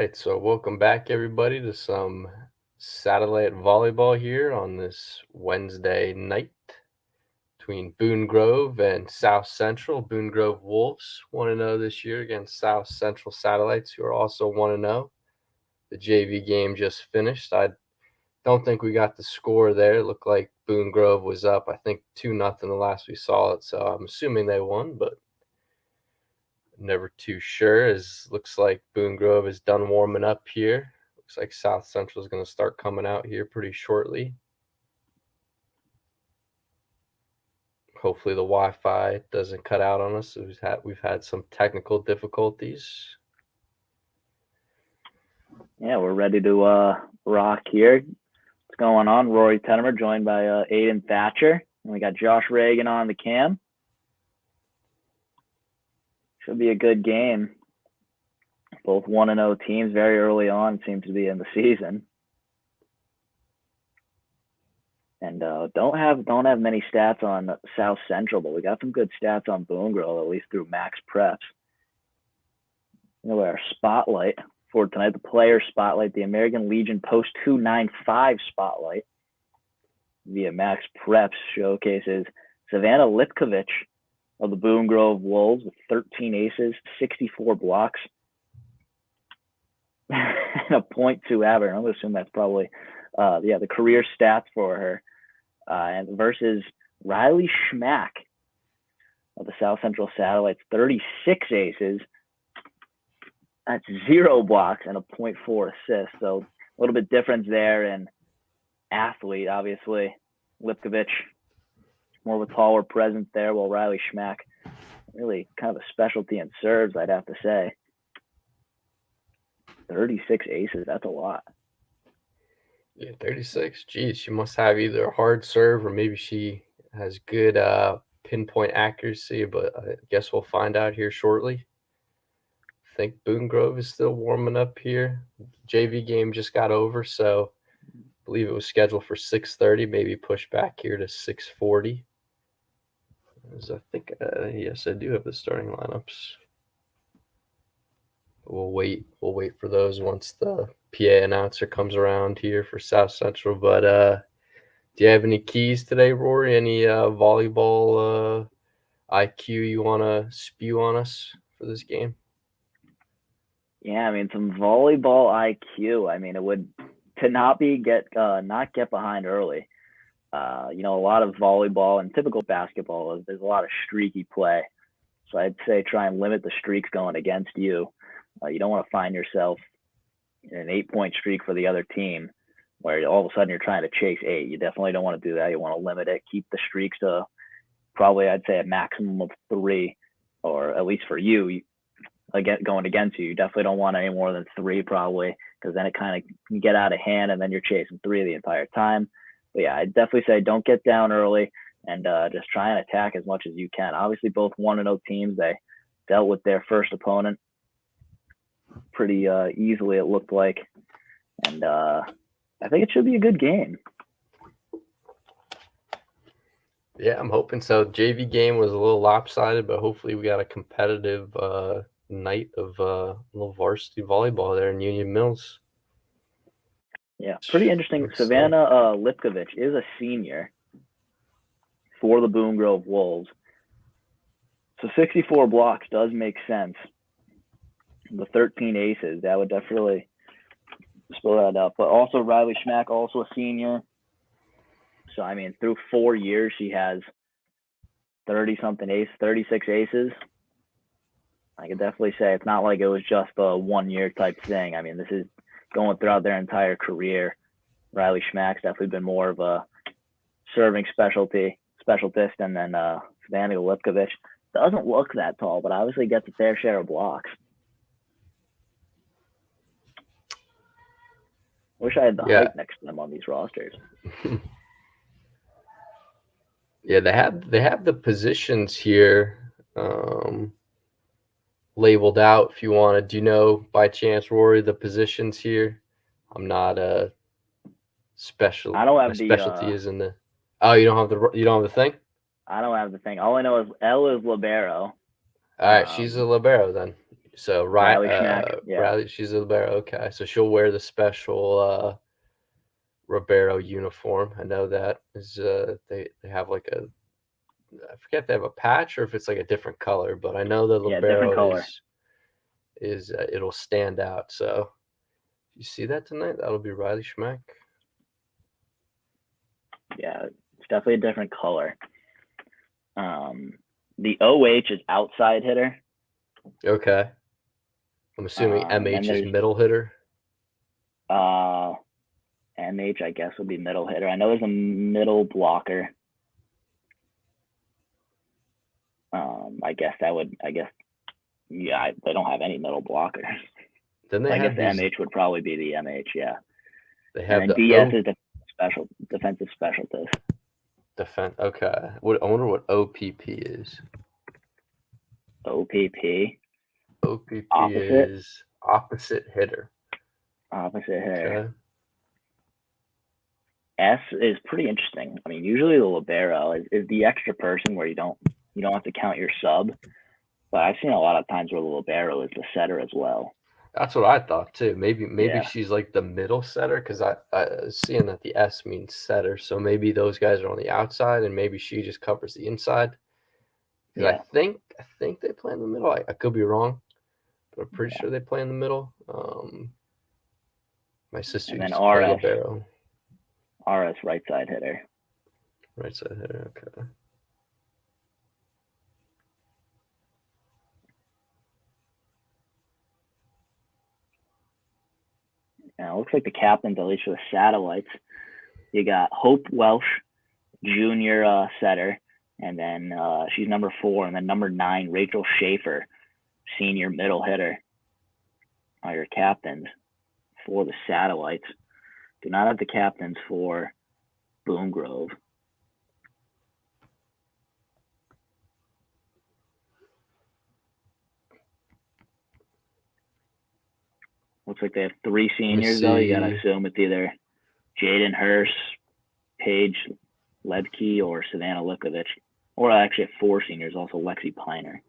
right, so welcome back everybody to some satellite volleyball here on this Wednesday night between Boone Grove and South Central. Boone Grove Wolves 1-0 this year against South Central Satellites, who are also 1-0. The JV game just finished. I don't think we got the score there. It looked like Boone Grove was up, I think 2-0 the last we saw it, so I'm assuming they won, but never too sure. As looks like Boone Grove is done warming up here. Looks like South Central is going to start coming out here pretty shortly. Hopefully the Wi-Fi doesn't cut out on us. We've had some technical difficulties. Yeah, we're ready to rock here. What's going on? Rory Tettemer joined by Aiden Thatcher. And we got Josh Reagan on the cam. Should be a good game. Both 1-0 teams very early on seem to be in the season. And don't have many stats on South Central, but we got some good stats on Boone Grove, at least through Max Preps. Our spotlight for tonight, the player spotlight, the American Legion Post 295 spotlight via Max Preps showcases Savannah Lipkovich of the Boone Grove Wolves with 13 aces, 64 blocks, and a .2 average. I'm going to assume that's probably the career stats for her. And versus Riley Schmack of the South Central Satellites, 36 aces. That's 0 blocks and a .4 assist. So a little bit difference there in athlete, obviously. Lipkovich, more of a taller presence there, while Riley Schmack, really kind of a specialty in serves, I'd have to say. 36 aces, that's a lot. Yeah, 36. Geez, she must have either a hard serve or maybe she has good pinpoint accuracy, but I guess we'll find out here shortly. I think Boone Grove is still warming up here. JV game just got over, so I believe it was scheduled for 6:30, maybe pushed back here to 6:40. As I think, yes, I do have the starting lineups. We'll wait for those once the PA announcer comes around here for South Central. But do you have any keys today, Rory? Any volleyball IQ you want to spew on us for this game? Yeah, I mean, some volleyball IQ. I mean, it would to not get behind early. A lot of volleyball and typical basketball, there's a lot of streaky play. So I'd say try and limit the streaks going against you. You don't want to find yourself in an 8-point streak for the other team where all of a sudden you're trying to chase 8. You definitely don't want to do that. You want to limit it, keep the streaks to probably, I'd say, a maximum of 3, or at least for you, going against you. You definitely don't want any more than 3 probably, because then it kind of can get out of hand and then you're chasing 3 the entire time. But yeah, I'd definitely say don't get down early and just try and attack as much as you can. Obviously, both 1-0 teams, they dealt with their first opponent pretty easily, it looked like. And I think it should be a good game. Yeah, I'm hoping so. JV game was a little lopsided, but hopefully we got a competitive night of little varsity volleyball there in Union Mills. Yeah, pretty interesting. Savannah Lipkovich is a senior for the Boone Grove Wolves. So 64 blocks does make sense. The 13 aces, that would definitely spell that out. But also Riley Schmack, also a senior. So, I mean, through 4 years, she has 30-something aces, 36 aces. I could definitely say it's not like it was just a 1-year type thing. I mean, this is going throughout their entire career. Riley Schmack's definitely been more of a serving specialist, and then Savannah Lipkovich doesn't look that tall, but obviously gets a fair share of blocks. Wish I had the height next to them on these rosters. Yeah, they have the positions here labeled out if you want. Do you know by chance, Rory, the positions here? I'm not a special. I don't have my specialty is in the. Oh, you don't have the thing? I don't have the thing. All I know is L is libero. All right, she's a libero then. So Riley Schmack, yeah. Riley, she's a libero. Okay, so she'll wear the special Ribeiro uniform. I know that is they have like I forget if they have a patch or if it's like a different color, but I know the Different libero color. is it'll stand out. So you see that tonight? That'll be Riley Schmack. Yeah, it's definitely a different color. The OH is outside hitter. Okay. I'm assuming MH is middle hitter. MH, I guess, would be middle hitter. I know there's a middle blocker. They don't have any middle blockers. Then they I have guess the MH would probably be the MH, yeah. They have and then DS is defensive specialist. Okay. I wonder what OPP is. OPP. OPP is opposite hitter. Opposite hitter. Okay. S is pretty interesting. I mean, usually the libero is the extra person where you don't have to count your sub, but I've seen a lot of times where the libero is the setter as well. That's what I thought too. Maybe she's like the middle setter because I seeing that the S means setter, so maybe those guys are on the outside and maybe she just covers the inside. Yeah. I think they play in the middle. I could be wrong, but I'm pretty sure they play in the middle. My sister used to play libero. RS right side hitter. Right side hitter. Okay. Now, it looks like the captains, at least for the satellites, you got Hope Welsh, junior setter, and then she's number 4, and then number 9, Rachel Schaefer, senior middle hitter, are your captains for the satellites. Do not have the captains for Boone Grove. Looks like they have 3 seniors, though. You got to assume it's either Jaden Hurst, Paige Lebke, or Savannah Lipovich. Or actually 4 seniors, also Lexi Piner.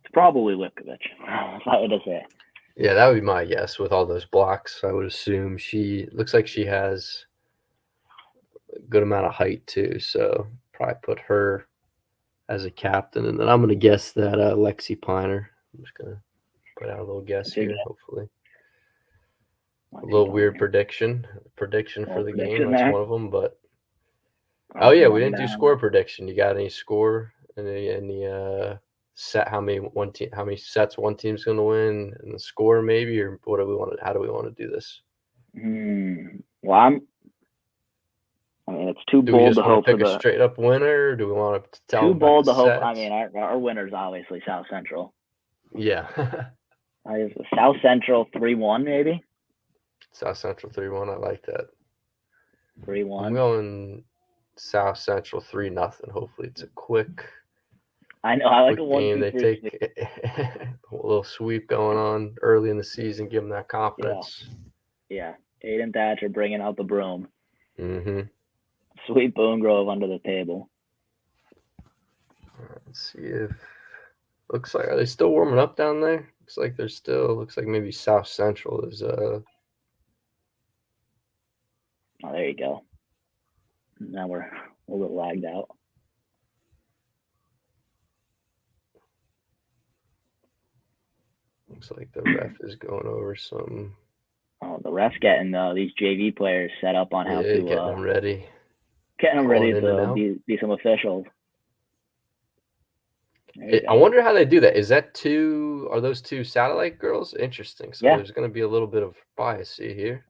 It's probably Lipovich, if I had to say. Yeah, that would be my guess with all those blocks. I would assume she looks like she has a good amount of height too, so probably put her as a captain. And then I'm going to guess that Lexi Piner. I'm just going to put out a little guess here, hopefully. A little weird prediction for the game. That's one of them, but oh yeah, we didn't do score prediction. You got any score? Any set? How many sets one team's going to win, and the score maybe, or what do we want? How do we want to do this? Well, I mean, it's too bold to hope for a straight up winner. Or do we want to tell? Too bold to hope. I mean, our winner's obviously South Central. Yeah. South Central 3-1 maybe. South Central 3-1. I like that. 3-1. I'm going South Central 3-0. Hopefully, it's a quick. I know. I like a game. They take a little sweep going on early in the season. Give them that confidence. Yeah. Aiden Thatcher bringing out the broom. Mm-hmm. Sweep Boone Grove under the table. Let's see if looks like, are they still warming up down there? Looks like they're still. Looks like maybe South Central is. Oh, there you go. Now we're a little bit lagged out. Looks like the ref is going over some. Oh, the ref's getting these JV players set up on how to getting them ready. Getting them ready to be some officials. I wonder how they do that. Is that are those 2 satellite girls? Interesting. So there's going to be a little bit of bias here.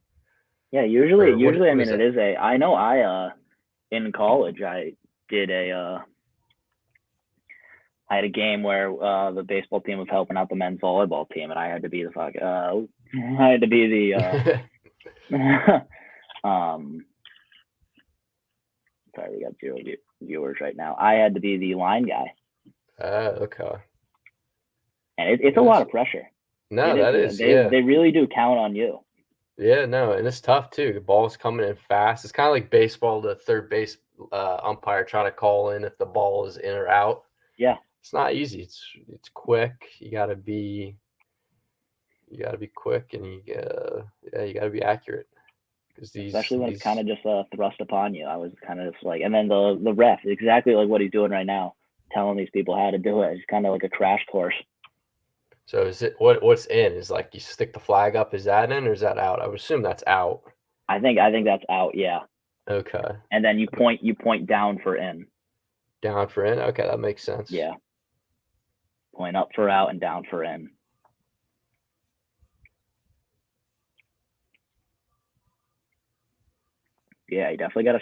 Yeah, usually I mean it is I know in college I did I had a game where the baseball team was helping out the men's volleyball team, and I had to be the sorry, we got 0 viewers right now. I had to be the line guy. Okay. And it's a lot of pressure. No, that is. They really do count on you. Yeah, no, and it's tough too. The ball's coming in fast. It's kind of like baseball, the third base umpire trying to call in if the ball is in or out. Yeah. it's not easy. It's quick. You gotta be quick, and you gotta be accurate. Especially when it's kind of just thrust upon you. I was kind of just like, and then the ref, exactly like what he's doing right now, telling these people how to do it. It's kind of like a crash course. So is it what's in? Is like you stick the flag up? Is that in or is that out? I would assume that's out. I think that's out. Yeah. Okay. And then you point down for in. Down for in. Okay, that makes sense. Yeah. Point up for out and down for in. Yeah, you definitely got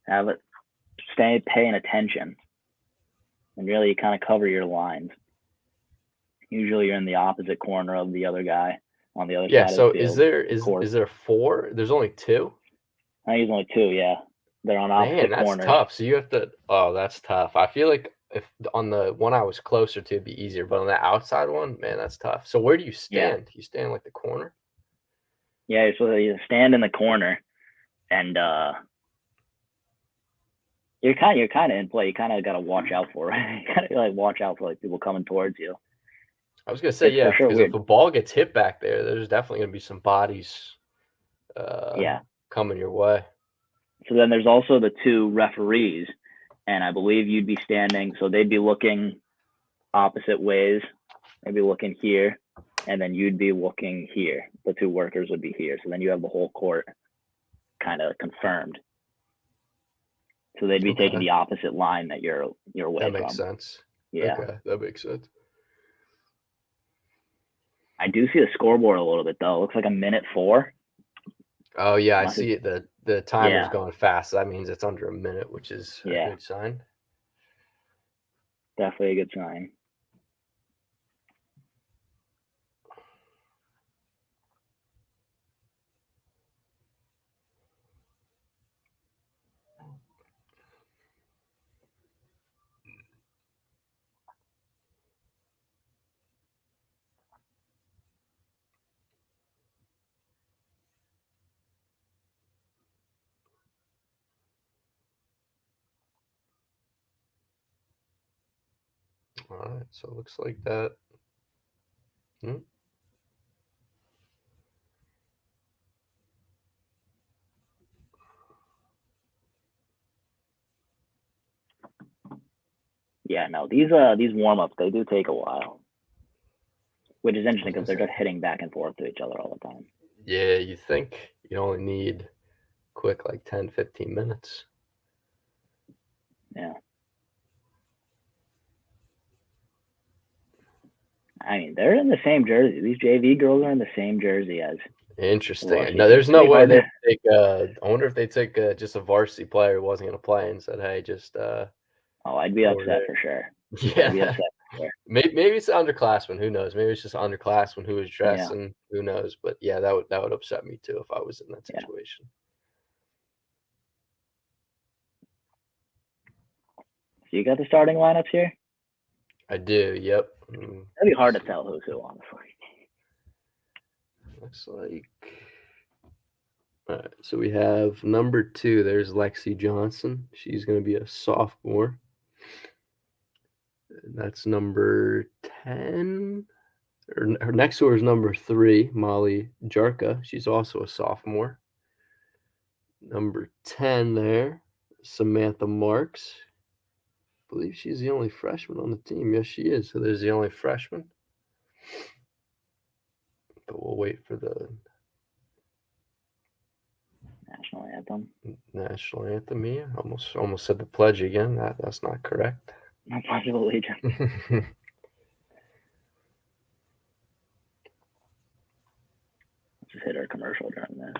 to stay paying attention, and really kind of cover your lines. Usually you're in the opposite corner of the other guy on the other side of the field. Yeah, so is there 4? There's only 2? I think there's only 2, yeah. They're on opposite corners. Man, that's tough. So you have to that's tough. I feel like if on the one I was closer to, it'd be easier, but on the outside one, man, that's tough. So where do you stand? Yeah. You stand like the corner? Yeah, so you stand in the corner, and you're kind of in play. You kind of got to watch out for it. You got to like watch out for like people coming towards you. I was gonna say because if the ball gets hit back there, there's definitely gonna be some bodies coming your way. So then there's also the 2 referees, and I believe you'd be standing. So they'd be looking opposite ways. They'd be looking here, and then you'd be looking here. The 2 workers would be here. So then you have the whole court kind of confirmed. So they'd be taking the opposite line that you're away from. That makes sense. Yeah. Okay, that makes sense. I do see the scoreboard a little bit though. It looks like 1:04. Oh yeah, I see it. The timer's going fast. So that means it's under a minute, which is a good sign. Definitely a good sign. All right, so it looks like that. Yeah, no, these warm-ups, they do take a while, which is interesting because they're just hitting back and forth to each other all the time. Yeah, you think you only need quick like 10, 15 minutes. Yeah. I mean, they're in the same jersey. These JV girls are in the same jersey as. Interesting. No, there's no way they take. I wonder if they take just a varsity player who wasn't going to play and said, "Hey, just." I'd be upset for sure. Yeah. I'd be upset for sure. Maybe it's an underclassman. Who knows? Maybe it's just an underclassman who was dressing. Who knows? But yeah, that would upset me too if I was in that situation. So you got the starting lineups here? I do. Yep. It'd be hard to tell who's who, honestly. Looks like. All right, so we have number 2. There's Lexi Johnson. She's going to be a sophomore. And that's number 10. Her next to her is number 3, Molly Jarka. She's also a sophomore. Number 10 there, Samantha Marks. I believe she's the only freshman on the team. Yes, she is. So there's the only freshman. But we'll wait for the National anthem. Yeah, almost said the pledge again. That's not correct. Not Pledge of Allegiance. Let's just hit our commercial during this.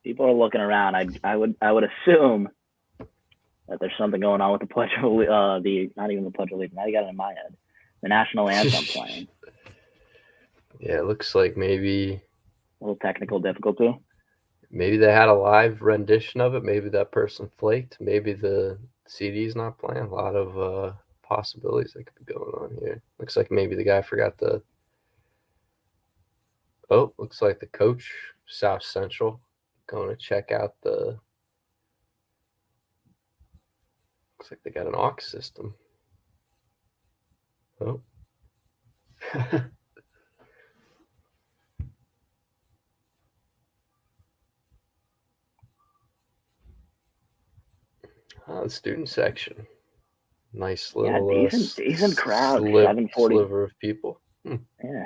people are looking around. I would assume that there's something going on with the Pledge of not even the Pledge of Allegiance. Now you got it in my head. The national anthem playing. Yeah, it looks like maybe A little technical difficulty. Maybe they had a live rendition of it. Maybe that person flaked. Maybe the CD's not playing. A lot of possibilities that could be going on here. Looks like maybe the guy forgot the. Oh, looks like the coach, South Central, going to check out the. Looks like they got an aux system. Oh. The student section. Nice little decent crowd. 740 sliver of people. Yeah,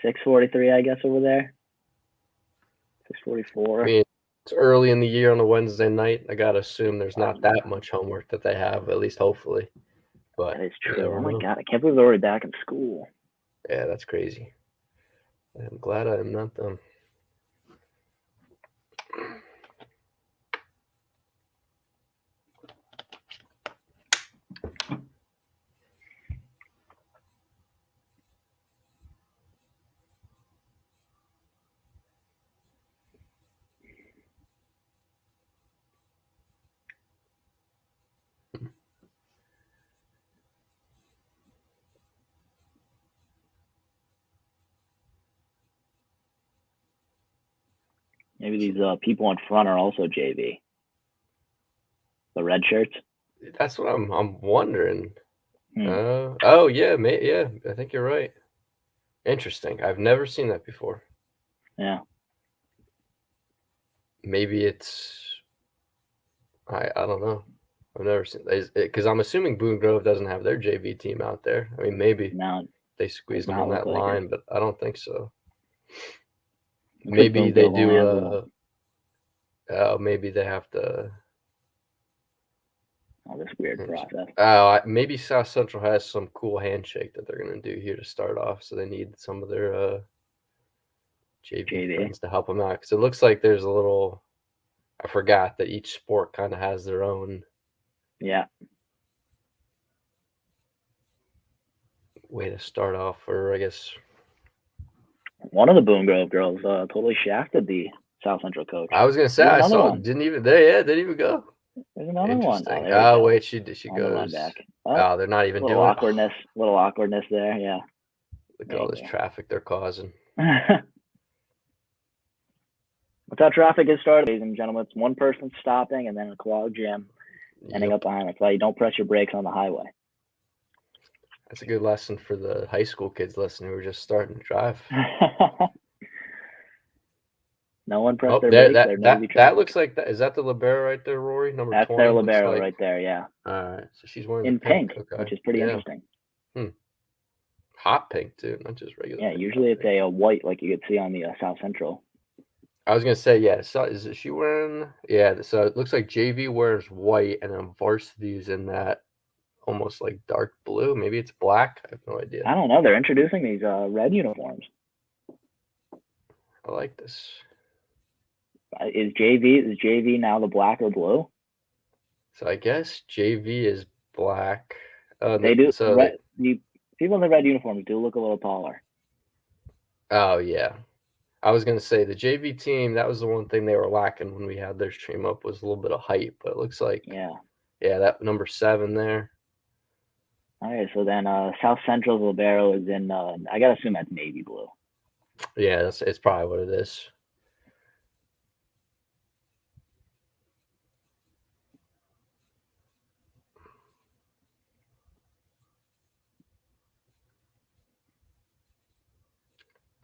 643, I guess, over there. 644. I mean, it's early in the year on a Wednesday night. I gotta assume there's not that much homework that they have, at least hopefully. But that is true. Oh my God, I can't believe they're already back in school. Yeah, that's crazy. I'm glad I am not them. Maybe these people in front are also JV. The red shirts. That's what I'm wondering. Oh yeah, yeah. I think you're right. Interesting. I've never seen that before. Yeah. Maybe it's. I don't know. I've never seen because I'm assuming Boone Grove doesn't have their JV team out there. I mean, maybe they squeezed them on that line, but I don't think so. Maybe they do. Maybe they have to. Oh, this weird process. Maybe South Central has some cool handshake that they're going to do here to start off, so they need some of their JV friends to help them out. Because it looks like there's a little. I forgot that each sport kind of has their own. Yeah. Way to start off, or I guess. One of the Boone Grove girls totally shafted the South Central coach. I was gonna say I saw it. Didn't even go. There's another one. Oh wait, she goes. Back. Oh, they're not even doing awkwardness. Little awkwardness there. Yeah. Look at all this traffic they're causing. That's how traffic is started, ladies and gentlemen. It's one person stopping and then a clogged jam ending up behind. That's why you don't press your brakes on the highway. That's a good lesson for the high school kids listening who are just starting to drive. No one pressed their brakes. That looks like that. Is that the libero right there, Rory? Number 20? That's their libero right there, yeah. All right. So she's wearing in pink, which is pretty interesting. Hot pink, too, not just regular. Yeah, usually it's a white like you could see on the South Central. I was going to say, yeah. So is she wearing? Yeah, so it looks like JV wears white and then varsity's in that almost like dark blue. Maybe it's black. I have no idea. I don't know. They're introducing these red uniforms. I like this. Is JV now the black or blue? So I guess JV is black. They do. So people in the red uniforms do look a little taller. Oh yeah, I was gonna say the JV team. That was the one thing they were lacking when we had their stream up was a little bit of height. But it looks like that number 7 there. All right, so then South Central's libero is in. I gotta assume that's navy blue. Yeah, it's probably what it is.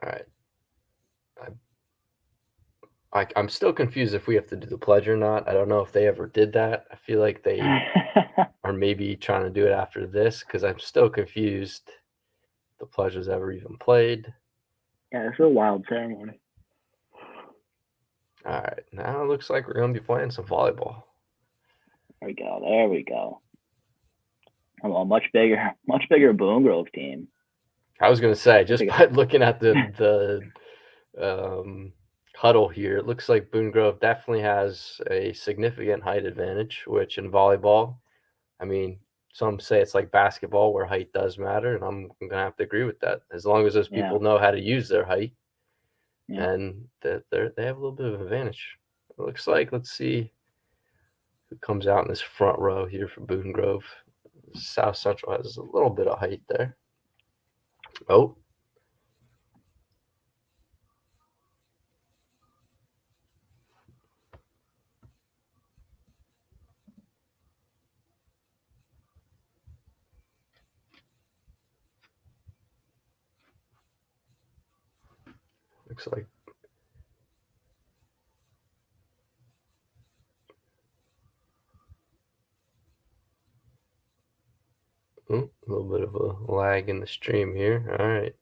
All right. I'm still confused if we have to do the pledge or not. I don't know if they ever did that. I feel like they are maybe trying to do it after this because I'm still confused. The pledge was ever even played. Yeah, it's a wild ceremony. All right, now it looks like we're going to be playing some volleyball. There we go. Oh, a much bigger Boone Grove team. I was going to say, just by looking at the huddle here, it looks like Boone Grove definitely has a significant height advantage, which in volleyball, I mean, some say it's like basketball where height does matter, and I'm going to have to agree with that. As long as those Yeah. people know how to use their height, Yeah. and they have a little bit of advantage. It looks like, let's see who comes out in this front row here for Boone Grove. South Central has a little bit of height there. Oh. Looks like a little bit of a lag in the stream here. All right.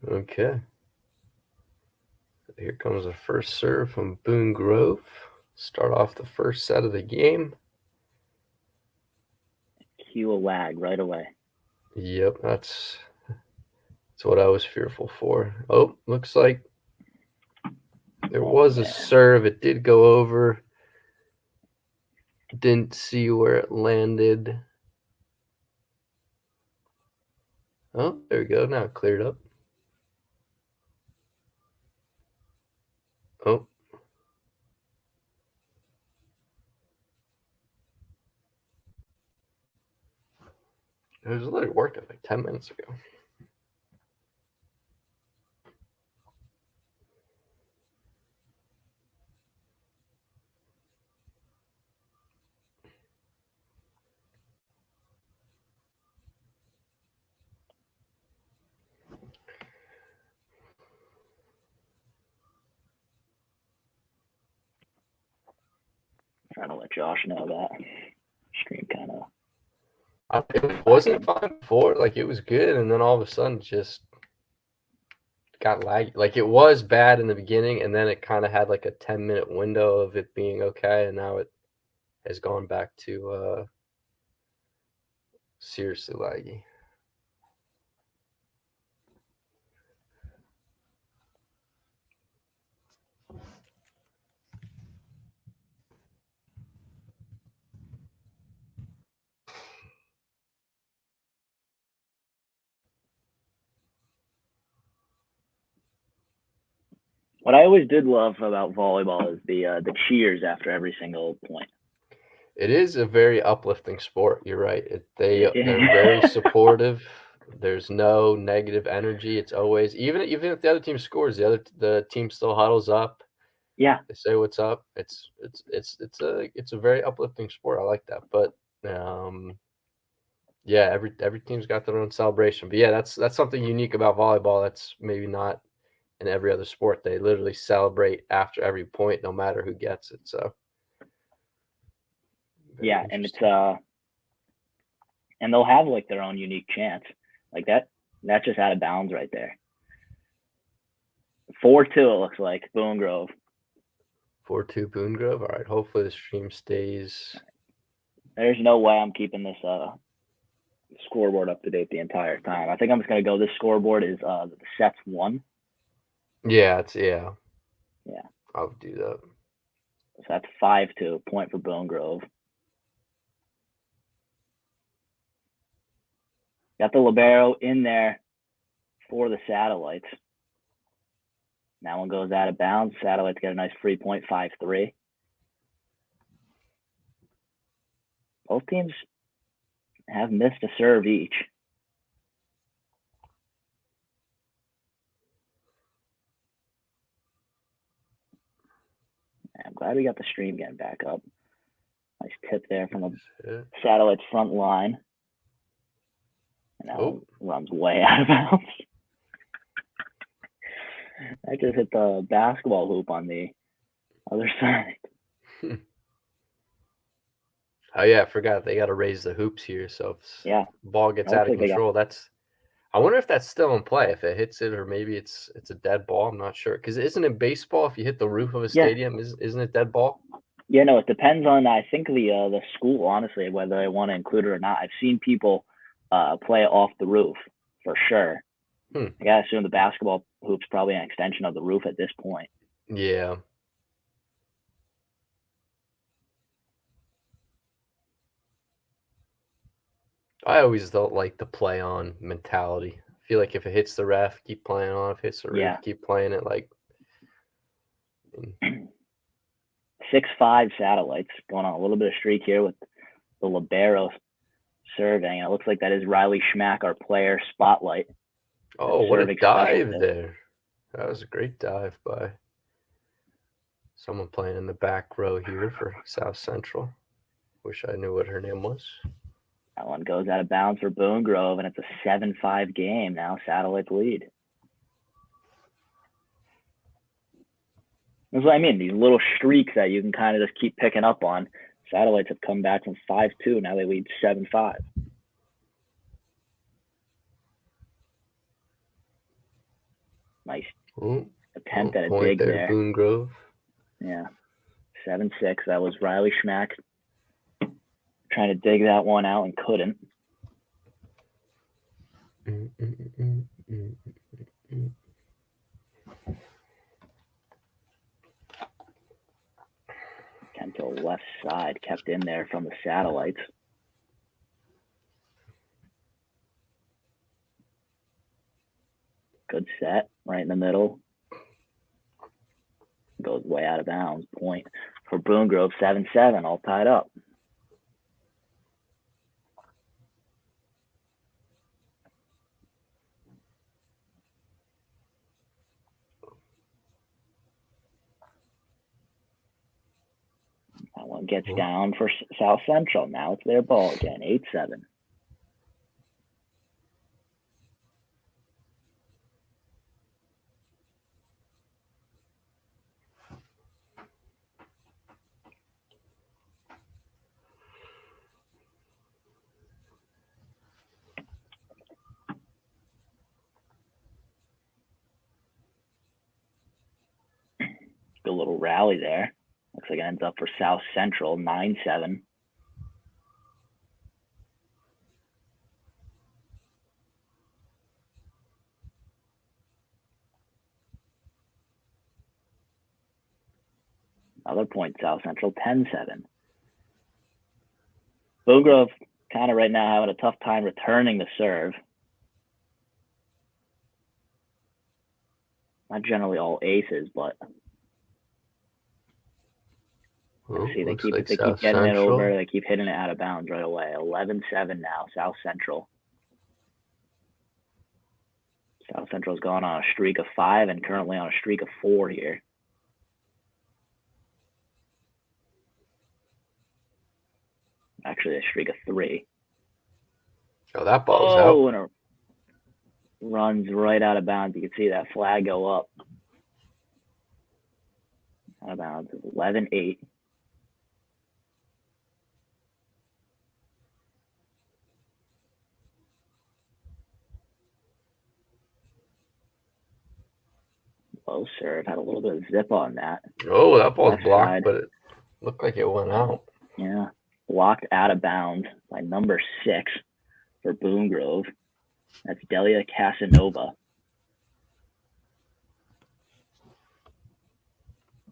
Okay. Here comes the first serve from Boone Grove. Start off the first set of the game. Cue a lag right away. Yep, that's what I was fearful for. Oh, looks like there was a serve. It did go over. Didn't see where it landed. Oh, there we go. Now it cleared up. Oh. It was literally working like 10 minutes ago. Trying to let Josh know that stream kind of. It wasn't fine before. Like, it was good, and then all of a sudden just got laggy. Like, it was bad in the beginning, and then it kind of had like a 10-minute window of it being okay, and now it has gone back to seriously laggy. What I always did love about volleyball is the cheers after every single point. It is a very uplifting sport. You're right. They're very supportive. There's no negative energy. It's always, even if the other team scores, the team still huddles up. Yeah. They say what's up. It's a very uplifting sport. I like that. But yeah, every team's got their own celebration. But yeah, that's something unique about volleyball. That's maybe not in every other sport. They literally celebrate after every point, no matter who gets it. So yeah, and it's and they'll have like their own unique chants. Like that's just out of bounds right there. 4-2 it looks like Boone Grove. 4-2 Boone Grove. All right. Hopefully the stream stays. There's no way I'm keeping this scoreboard up to date the entire time. I think I'm just gonna go. This scoreboard is the sets 1. Yeah, yeah. Yeah. I'll do that. So that's 5-2, point for Boone Grove. Got the libero in there for the Satellites. That one goes out of bounds. Satellites get a nice free point, 5-3. Both teams have missed a serve each. I'm glad we got the stream getting back up. Nice tip there from the Satellites front line. And now runs way out of bounds. I just hit the basketball hoop on the other side. Oh yeah, I forgot they got to raise the hoops here. So if yeah, ball gets out of control, I wonder if that's still in play, if it hits it, or maybe it's a dead ball. I'm not sure. Because isn't it baseball? If you hit the roof of a stadium, isn't it dead ball? Yeah, no, it depends on, I think, the school, honestly, whether they want to include it or not. I've seen people play off the roof for sure. I gotta assume the basketball hoop's probably an extension of the roof at this point. Yeah. I always don't like the play on mentality. I feel like if it hits the ref, keep playing on. If it hits the roof, keep playing it. Like 6'5" Satellites going on a little bit of streak here with the libero serving. And it looks like that is Riley Schmack, our player spotlight. Oh, what a dive there. That was a great dive by someone playing in the back row here for South Central. Wish I knew what her name was. That one goes out of bounds for Boone Grove, and it's a 7-5 game now. Satellites lead. That's what I mean. These little streaks that you can kind of just keep picking up on. Satellites have come back from 5-2. Now they lead 7-5. Nice attempt at a dig there. Boone Grove. Yeah. 7-6. That was Riley Schmack trying to dig that one out and couldn't. Attempt to the left side, kept in there from the Satellites. Good set, right in the middle. Goes way out of bounds. Point for Boone Grove, 7-7, all tied up. That one gets down for South Central. Now it's their ball again, 8-7. Good little rally there. Looks like it ends up for South Central, 9-7. Another point, South Central, 10-7. Boone Grove kind of right now having a tough time returning the serve. Not generally all aces, but see, they keep getting it over. They keep hitting it out of bounds right away. 11-7 now, South Central. South Central's gone on a streak of 5 and currently on a streak of 4 here. Actually, a streak of 3. Oh, that ball's out. And it runs right out of bounds. You can see that flag go up. Out of bounds. 11-8. Low serve, had a little bit of zip on that. Oh, that ball's blocked, but it looked like it went out. Yeah, blocked out of bounds by number 6 for Boone Grove. That's Delia Casanova.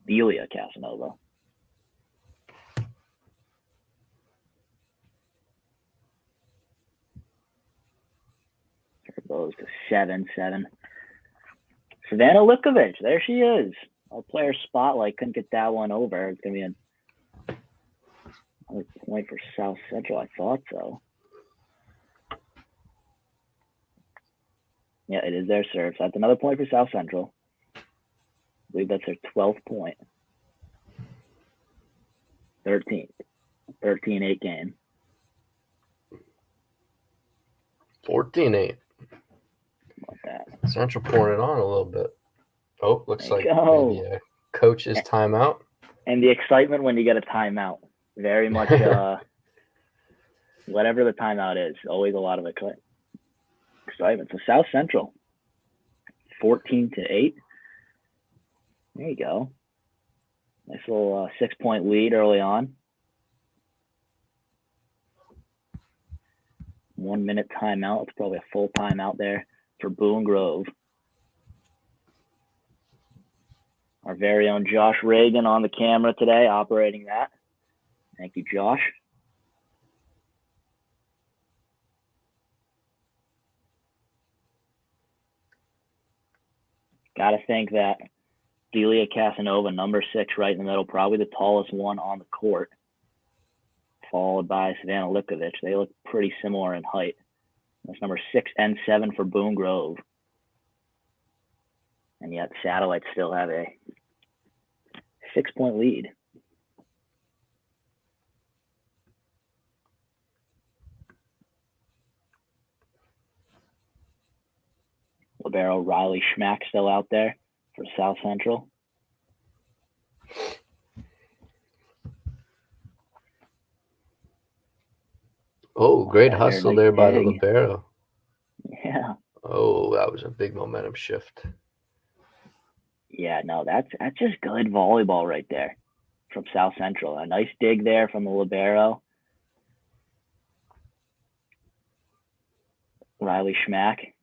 Delia Casanova. There goes to 7-7. Savannah Lipkovich, there she is. Our player spotlight couldn't get that one over. It's going to be another point for South Central. I thought so. Yeah, it is their serve. So that's another point for South Central. I believe that's their 12th point. 13-8 game. 14-8. Like that. Central pouring it on a little bit. Oh, looks like maybe a coach's timeout. And the excitement when you get a timeout. Very much whatever the timeout is, always a lot of excitement. Excitement. So South Central, 14-8. There you go. Nice little 6-point lead early on. 1 minute timeout. It's probably a full timeout there for Boone Grove. Our very own Josh Reagan on the camera today, operating that. Thank you, Josh. Got to think that Delia Casanova, number 6, right in the middle, probably the tallest one on the court, followed by Savannah Lipkovich. They look pretty similar in height. That's number 6 and 7 for Boone Grove. And yet Satellites still have a 6-point lead. Libero Riley Schmack still out there for South Central. Oh, great hustle there by the libero. Yeah. Oh, that was a big momentum shift. Yeah, no, that's just good volleyball right there from South Central. A nice dig there from the libero. Riley Schmack.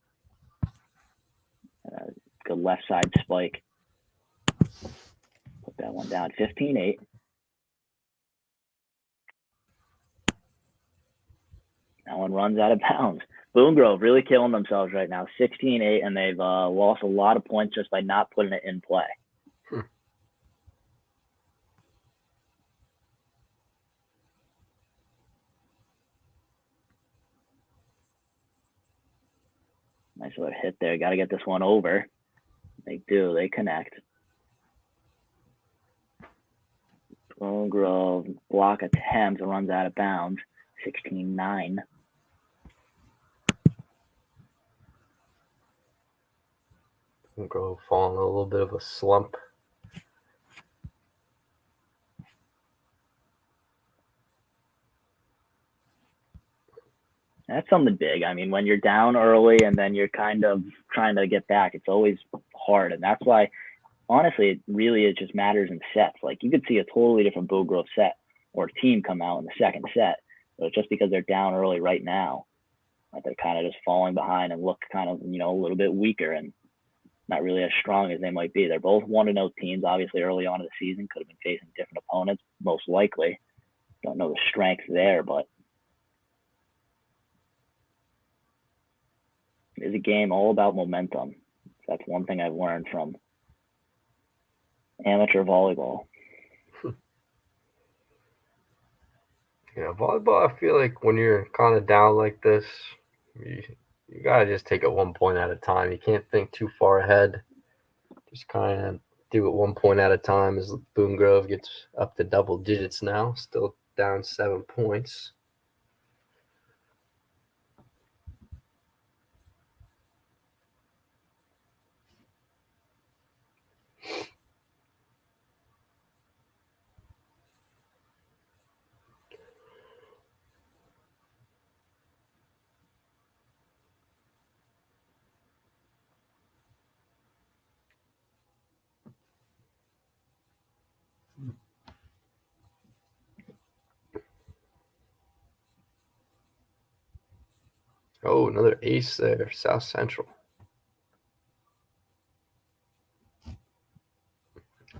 Good left side spike. Put that one down. 15-8. That one runs out of bounds. Boone Grove really killing themselves right now. 16-8, and they've lost a lot of points just by not putting it in play. Nice little hit there. Got to get this one over. They do. They connect. Boone Grove block attempts and runs out of bounds. 16-9. Boone Grove falling a little bit of a slump. That's something big. I mean, when you're down early and then you're kind of trying to get back, it's always hard. And that's why, honestly, it just matters in sets. Like, you could see a totally different Boone Grove set or team come out in the second set. But just because they're down early right now, they're kind of just falling behind and look kind of, a little bit weaker and not really as strong as they might be. They're both 1-0 teams. Obviously, early on in the season, could have been facing different opponents, most likely. Don't know the strength there, but it is a game all about momentum. That's one thing I've learned from amateur volleyball. Yeah, volleyball, I feel like when you're kind of down like this, you got to just take it 1 point at a time. You can't think too far ahead. Just kind of do it 1 point at a time as Boone Grove gets up to double digits now, still down 7 points. Oh, another ace there, South Central.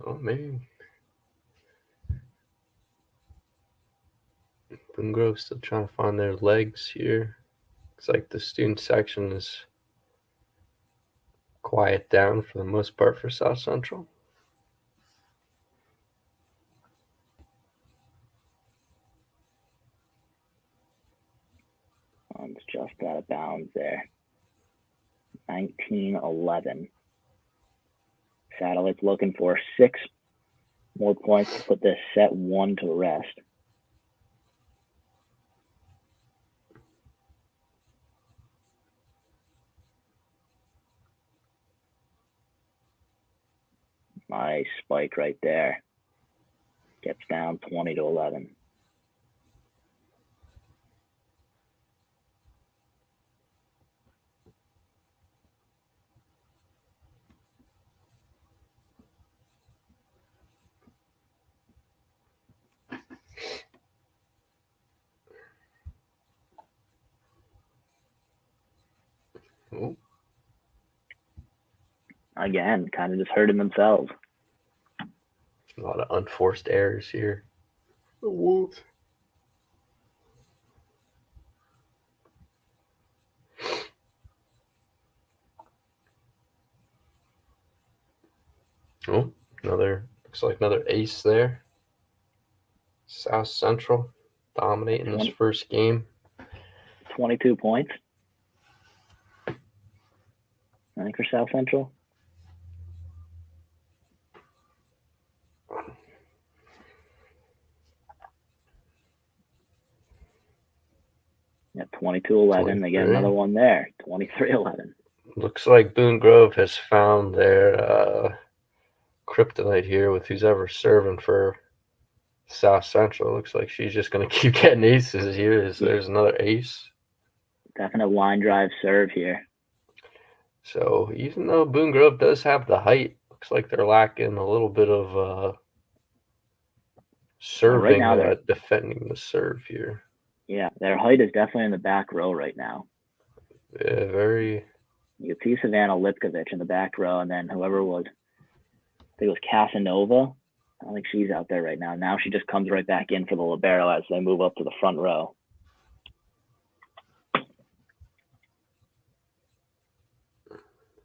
Oh, maybe Boone Grove still trying to find their legs here. Looks like the student section is quiet down for the most part for South Central. It's just out of bounds there. 19-11. Satellites looking for 6 more points to put this set 1 to rest. Nice spike right there. Gets down 20-11. again, kind of just hurting themselves. A lot of unforced errors here. The Wolves. Oh, looks like another ace there. South Central dominating this first game. 22 points, I think, for South Central. Yeah, 22-11. They get another one there. 23-11. Looks like Boone Grove has found their kryptonite here with who's ever serving for South Central. Looks like she's just going to keep getting aces here. There's another ace. Definite line drive serve here. So even though Boone Grove does have the height, looks like they're lacking a little bit of serving, right now defending the serve here. Yeah, their height is definitely in the back row right now. Yeah, very. You can see Savannah Lipkovich in the back row, and then whoever was, I think it was Casanova. I don't think she's out there right now. Now she just comes right back in for the libero as they move up to the front row.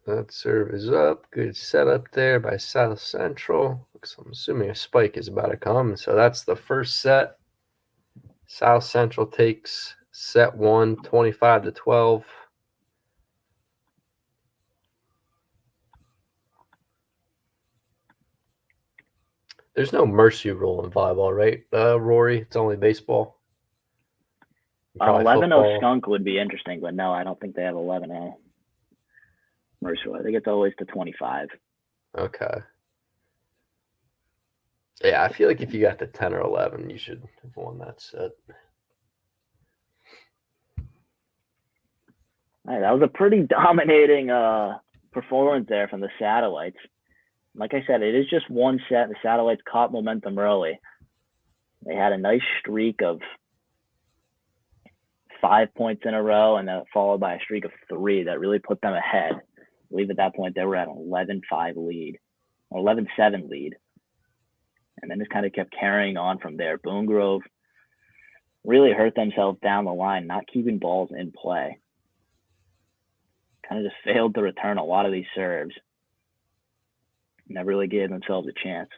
That serve is up. Good setup there by South Central. I'm assuming a spike is about to come. So that's the first set. South Central takes set 1, 25-12. There's no mercy rule in volleyball, right, Rory? It's only baseball. 11-0 skunk would be interesting, but no, I don't think they have 11-0 mercy rule. I think it's always to 25. Okay. Yeah, I feel like if you got to 10 or 11, you should have won that set. All right, that was a pretty dominating performance there from the Satellites. Like I said, it is just one set. The Satellites caught momentum early. They had a nice streak of 5 points in a row, and then followed by a streak of 3 that really put them ahead. I believe at that point they were at an 11-5 lead, or 11-7 lead. And then just kind of kept carrying on from there. Boone Grove really hurt themselves down the line, not keeping balls in play. Kind of just failed to return a lot of these serves. Never really gave themselves a chance.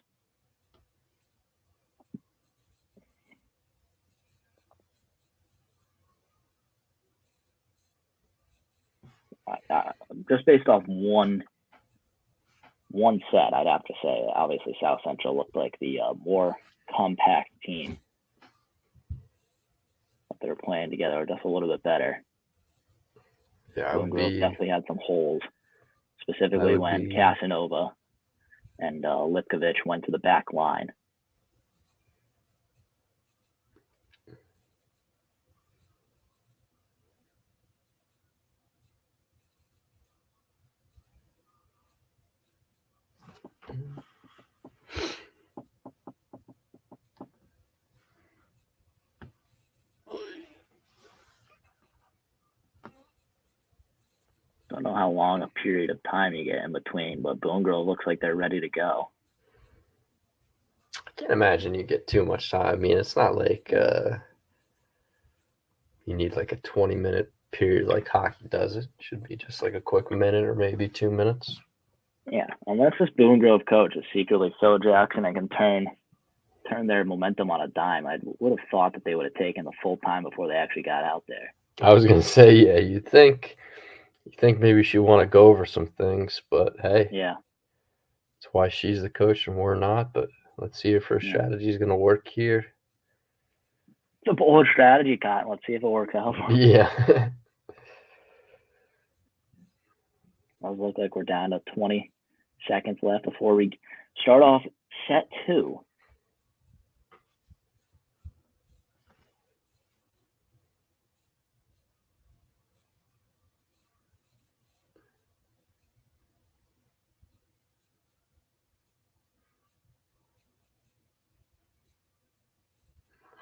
Just based off one set, I'd have to say, obviously South Central looked like the more compact team. But they were playing together just a little bit better. Yeah, Boone Grove definitely had some holes, specifically when Casanova and Lipkovich went to the back line. Don't know how long a period of time you get in between, but Boone Grove looks like they're ready to go. I can't imagine you get too much time. I mean, it's not like you need like a 20-minute period like hockey does. It should be just like a quick minute or maybe 2 minutes. Yeah, unless this Boone Grove coach is secretly Phil Jackson and can turn their momentum on a dime. I would have thought that they would have taken the full time before they actually got out there. I was gonna say, yeah, you think maybe she want to go over some things, but hey, yeah, that's why she's the coach and we're not. But let's see if her strategy is gonna work here. It's a bold strategy, Cotton. Let's see if it works out. Yeah. Does look like we're down to 20 seconds left before we start off set 2.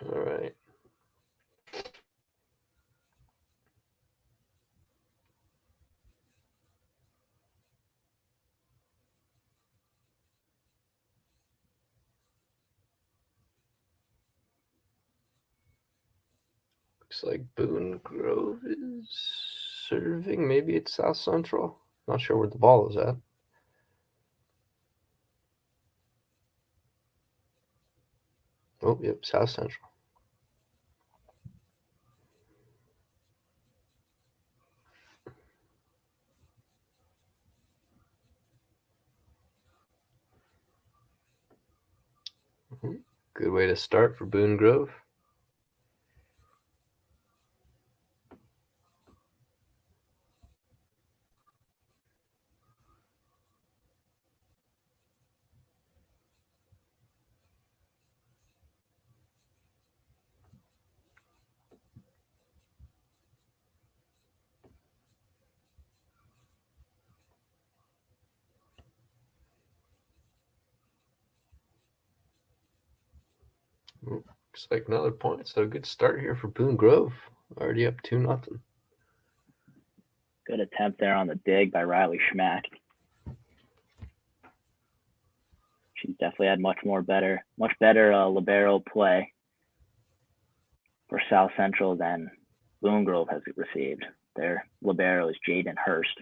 All right. Looks like Boone Grove is serving. Maybe it's South Central. Not sure where the ball is at. Oh, yep, South Central. Good way to start for Boone Grove. Looks like another point. So a good start here for Boone Grove. Already up 2-0. Good attempt there on the dig by Riley Schmack. She's definitely had much better libero play for South Central than Boone Grove has received. Their libero is Jaden Hurst.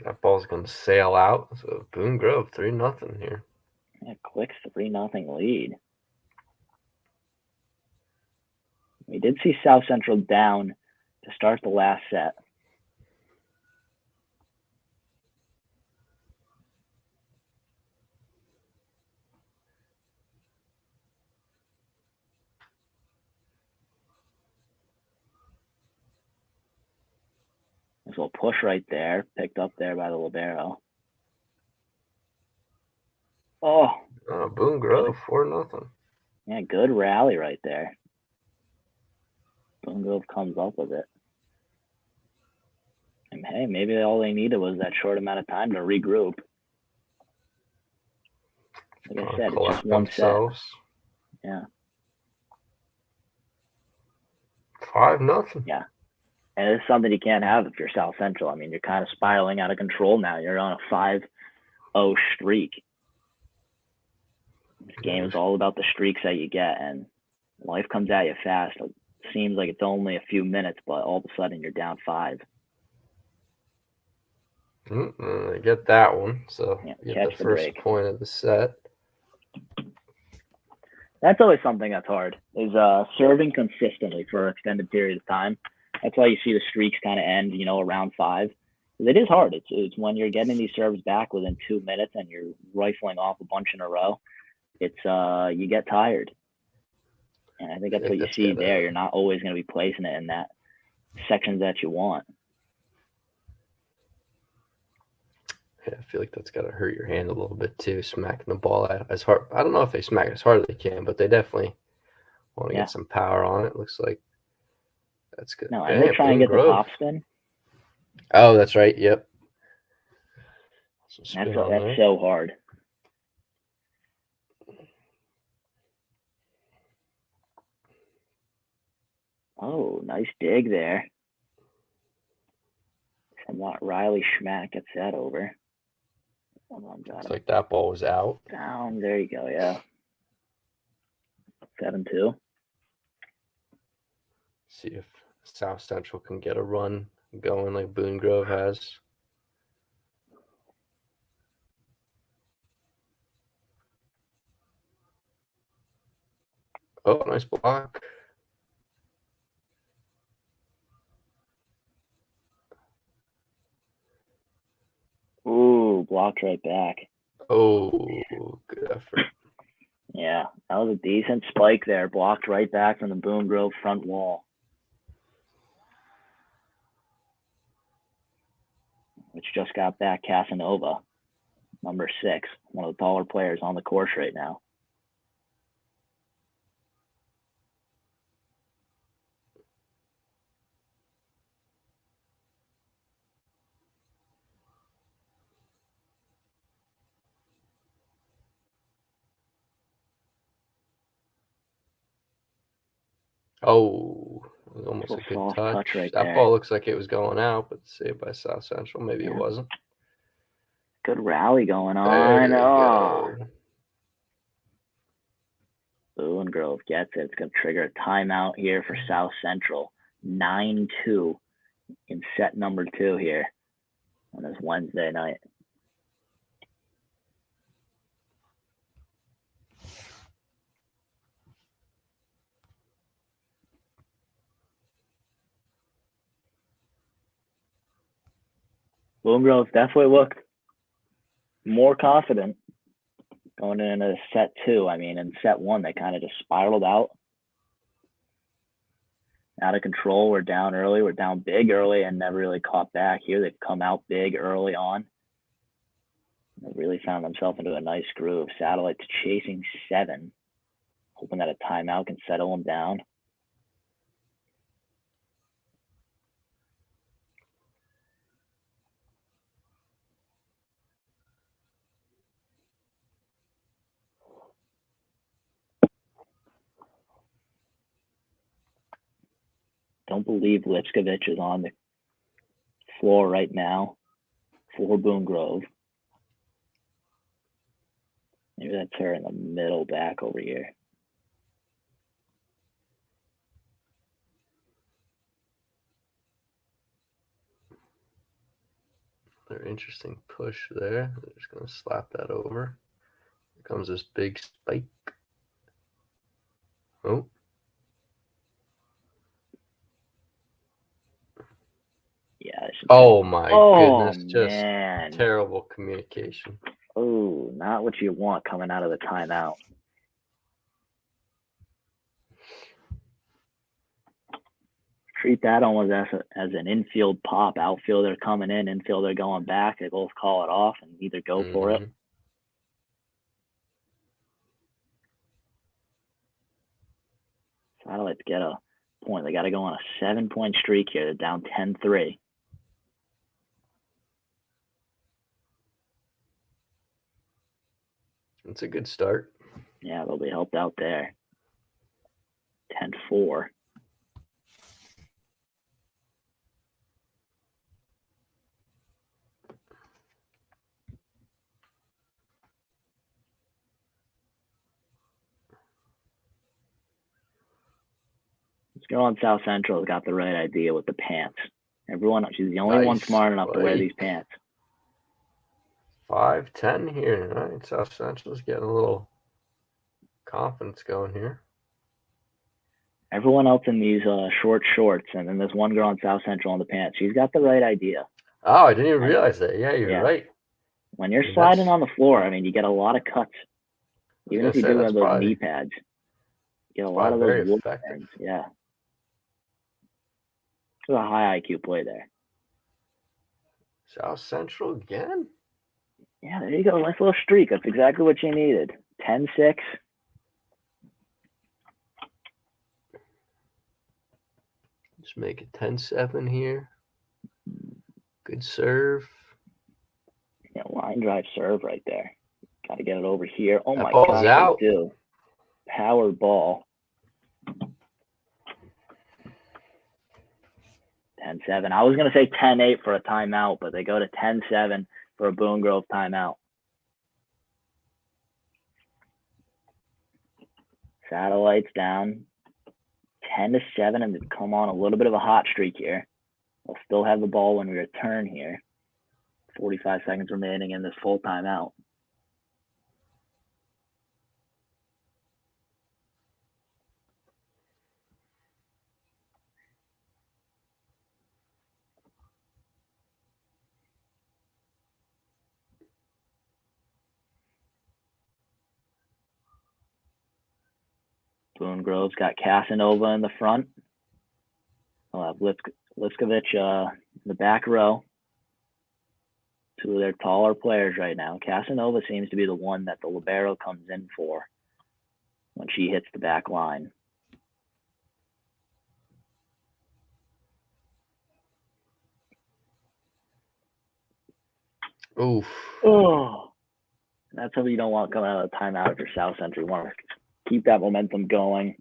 That ball's going to sail out. So Boone Grove 3-0 here. Yeah, quick 3-0 lead. We did see South Central down to start the last set. This little push right there, picked up there by the libero. Oh, Boone Grove 4-0. Yeah, good rally right there. Boone Grove comes up with it. And hey, maybe all they needed was that short amount of time to regroup. Like I said, it's just one set. Yeah. 5-0. Yeah. And it's something you can't have if you're South Central. I mean, you're kind of spiraling out of control now. You're on a 5-0 streak. This game is all about the streaks that you get, and life comes at you fast. It seems like it's only a few minutes, but all of a sudden you're down 5. I get that one. So Yeah, get the first point of the set. That's always something that's hard, is serving consistently for an extended period of time. That's why you see the streaks kind of end, around 5. It is hard. It's when you're getting these serves back within 2 minutes and you're rifling off a bunch in a row. It's you get tired, and I think that's what you see there. You're not always going to be placing it in that sections that you want. Yeah, I feel like that's got to hurt your hand a little bit too, smacking the ball out as hard. I don't know if they smack as hard as they can, but they definitely want to get some power on it. Looks like that's good. No, and they try and get the top spin. Oh, that's right. Yep. That's so hard. Oh, nice dig there. Somewhat Riley Schmack gets that over. Looks like that ball was out. Down. There you go. Yeah. 7-2. See if South Central can get a run going like Boone Grove has. Oh, nice block. Ooh, blocked right back. Oh, good effort. Yeah, that was a decent spike there. Blocked right back from the Boone Grove front wall. Which just got back Casanova, number 6, one of the taller players on the course right now. Oh, it was almost a good touch. Right that there. Ball looks like it was going out, but saved by South Central. Maybe it wasn't. Good rally going on. There you go. Boone Boone Grove gets it. It's going to trigger a timeout here for South Central. 9-2 in set number 2 here on this Wednesday night. Boone Grove definitely looked more confident going into set 2. I mean, in set 1, they kind of just spiraled out of control. We're down early. We're down big early and never really caught back. Here they've come out big early on. They really found themselves into a nice groove. Satellite's chasing 7, hoping that a timeout can settle them down. Don't believe Lipskovich is on the floor right now for Boone Grove. Maybe that's her in the middle back over here. Another interesting push there. They're just going to slap that over. Here comes this big spike. Oh. Yeah. Oh my goodness. Just man. Terrible communication. Oh, not what you want coming out of the timeout. Treat that almost as an infield pop. Outfielder coming in, infielder going back. They both call it off and either go for it. Satellites get a point. They got to go on a 7-point streak here. They're down 10-3. It's a good start. Yeah, they'll be helped out there. 10-4. Let's go on South Central. Has got the right idea with the pants. Everyone, she's the only one smart enough to wear these pants. 5-10 here. All right, South Central's getting a little confidence going here. Everyone else in these short shorts, and then there's one girl on South Central in the pants. She's got the right idea. Oh, I didn't even realize that. Yeah, you're right. When you're sliding on the floor, I mean, you get a lot of cuts. Even if you do have those knee pads, you get a lot of those wood burns. Yeah. It's a high IQ play there. South Central again? Yeah, there you go. Nice little streak. That's exactly what you needed. 10-6. Just make it 10-7 here. Good serve. Yeah, line drive serve right there. Got to get it over here. Oh, my gosh, out. They do. Power ball. 10-7. I was going to say 10-8 for a timeout, but they go to 10-7 for a Boone Grove timeout. Satellites down 10-7, and they've come on a little bit of a hot streak here. They'll still have the ball when we return here. 45 seconds remaining in this full timeout. Boone Grove's got Casanova in the front. We'll have Lipskovich in the back row. Two of their taller players right now. Casanova seems to be the one that the libero comes in for when she hits the back line. Oof. Oh, that's what you don't want coming out of the timeout if you're South Central. You want to keep that momentum going.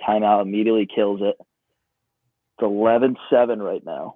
Timeout immediately kills it. It's 11-7 right now.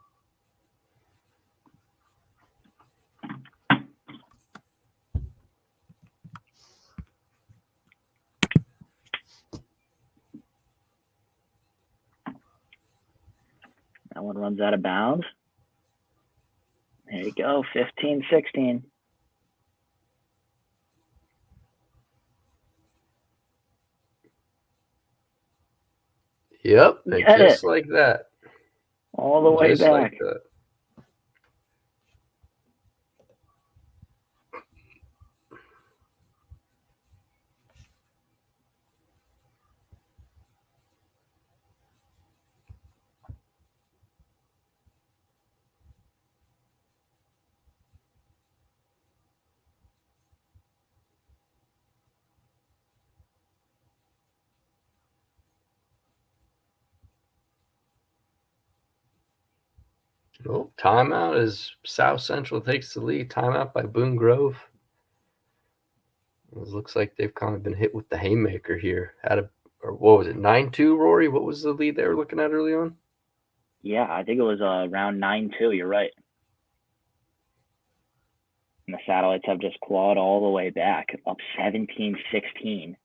That one runs out of bounds. There you go, 15-16. Yep, and Get just it. like that. All the way Just back. like that. Oh, timeout as South Central takes the lead. Timeout by Boone Grove. It looks like they've kind of been hit with the haymaker here. Or what was it, 9-2, Rory? What was the lead they were looking at early on? Yeah, I think it was around 9-2. You're right. And the Satellites have just clawed all the way back, up 17-16.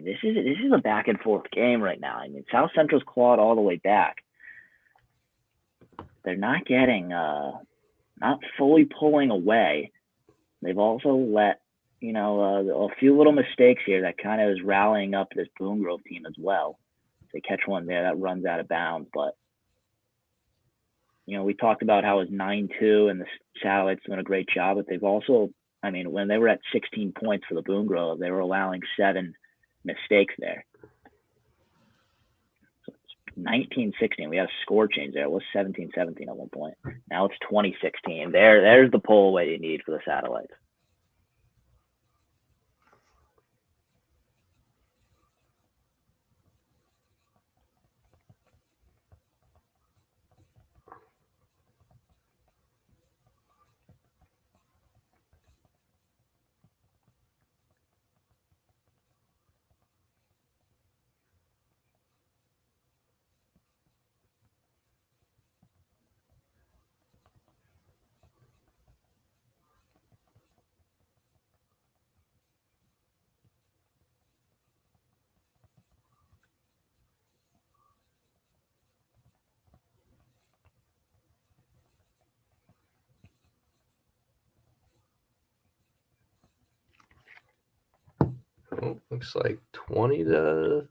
This is a back and forth game right now. I mean, South Central's clawed all the way back. They're not getting, not fully pulling away. They've also let, a few little mistakes here that kind of is rallying up this Boone Grove team as well. If they catch one there, that runs out of bounds. But, we talked about how it was 9-2 and the Satellites doing a great job, but they've also, when they were at 16 points for the Boone Grove, they were allowing 7 mistakes there. So it's 19-16. We had a score change there. It was 17-17 at one point. Now it's 20-16. There's the pull away you need for the Satellites. Oh, looks like 20-18.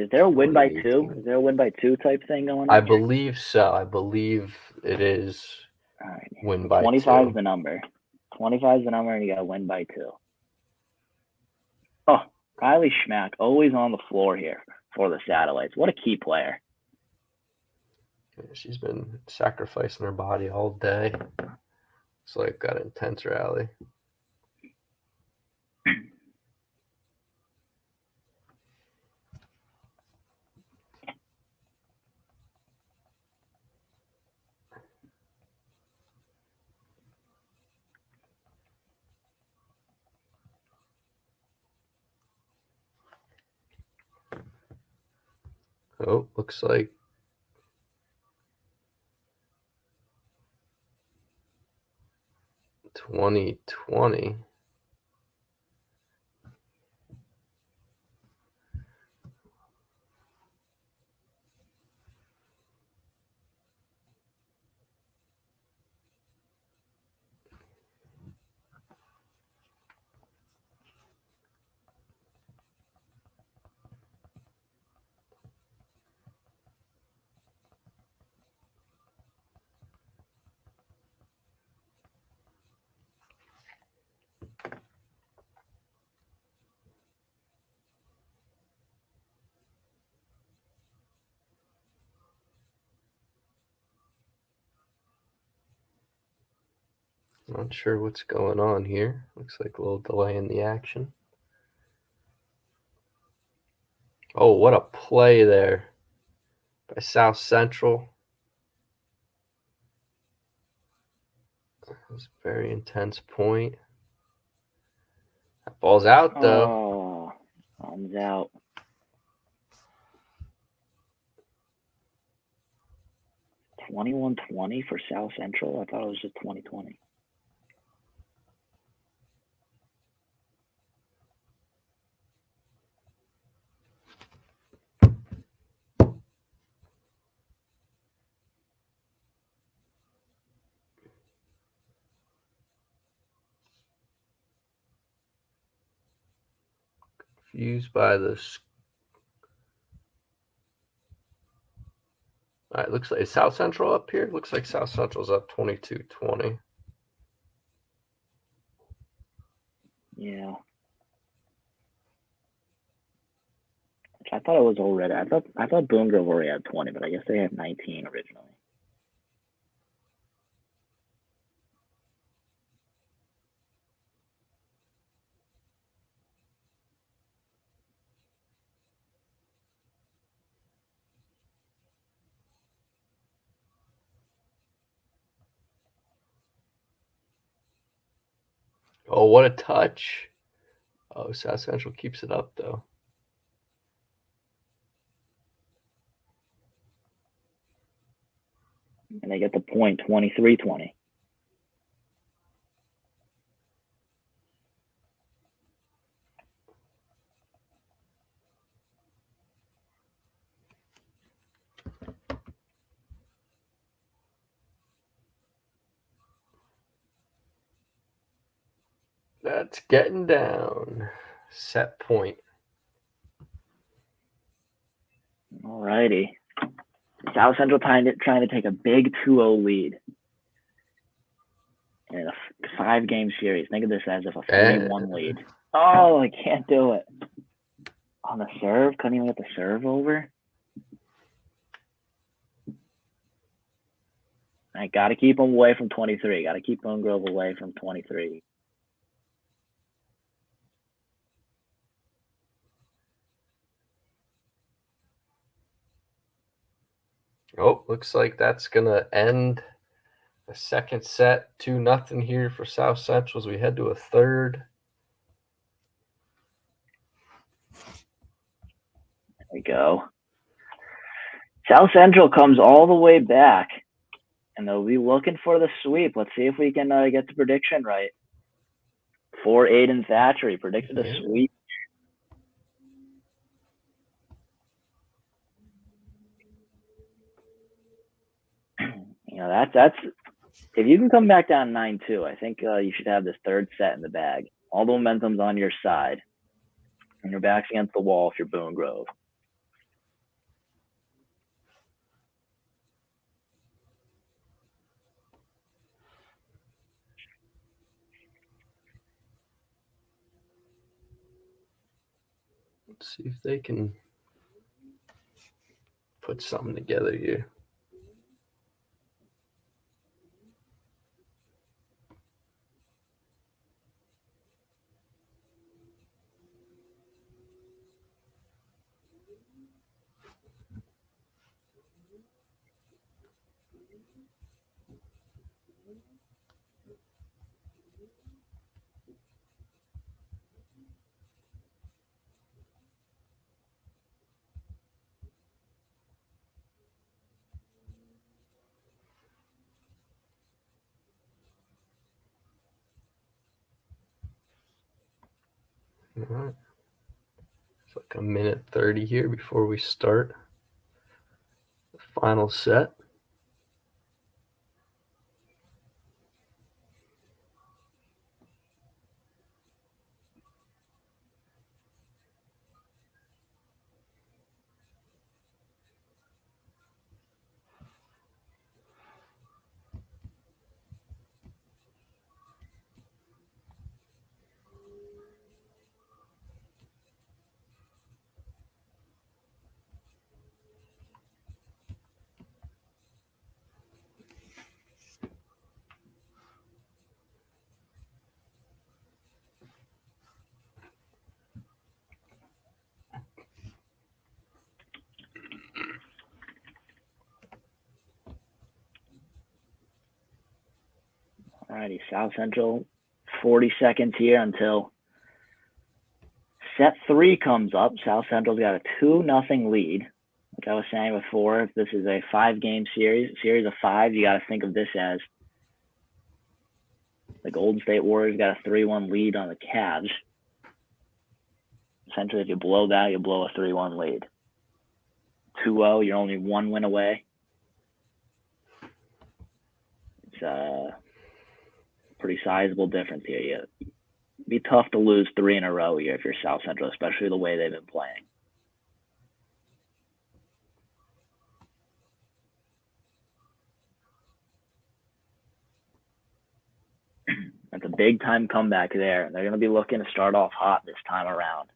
Is there a win by 2? Is there a win by 2 type thing going on? I believe so. I believe it is. All right. Win by 25 2. is the number. 25 is the number, and you got to win by 2. Oh, Kylie Schmack, always on the floor here for the Satellites. What a key player. She's been sacrificing her body all day. It's like got an intense rally. Oh, looks like 2020. Not sure what's going on here. Looks like a little delay in the action. Oh, what a play there by South Central. That was a very intense point. That ball's out, though. Oh, thumbs out. 21-20 for South Central. I thought it was just 20-20. Confused by this. All right, looks like is South Central up here. Looks like South Central's up 22-20. Yeah. I thought it was already. I thought Boone Grove already had 20, but I guess they had 19 originally. Oh, what a touch. Oh, South Central keeps it up, though. And they get the point 23-20. That's getting down. Set point. All righty. South Central trying to take a big 2-0 lead in a 5-game series. Think of this as if a 3-1 lead. Oh, I can't do it. On the serve, couldn't even get the serve over. I got to keep them away from 23. Got to keep Boone Grove away from 23. Oh, looks like that's going to end the second set. 2-0 here for South Central as we head to a third. There we go. South Central comes all the way back, and they'll be looking for the sweep. Let's see if we can get the prediction right. For Aiden Thatcher, he predicted a sweep. You know, that's if you can come back down 9-2, I think you should have this third set in the bag. All the momentum's on your side, and your back's against the wall if you're Boone Grove. Let's see if they can put something together here. All right. It's like a minute 30 here before we start the final set. Alrighty, South Central, 40 seconds here until set 3 comes up. South Central's got a 2-0 lead. Like I was saying before, if this is a 5-game series of 5, you got to think of this as the Golden State Warriors got a 3-1 lead on the Cavs. Essentially, if you blow that, you blow a 3-1 lead. 2-0, you're only 1 win away. It's a pretty sizable difference here. It'd be tough to lose 3 in a row here if you're South Central, especially the way they've been playing. That's a big-time comeback there. They're going to be looking to start off hot this time around.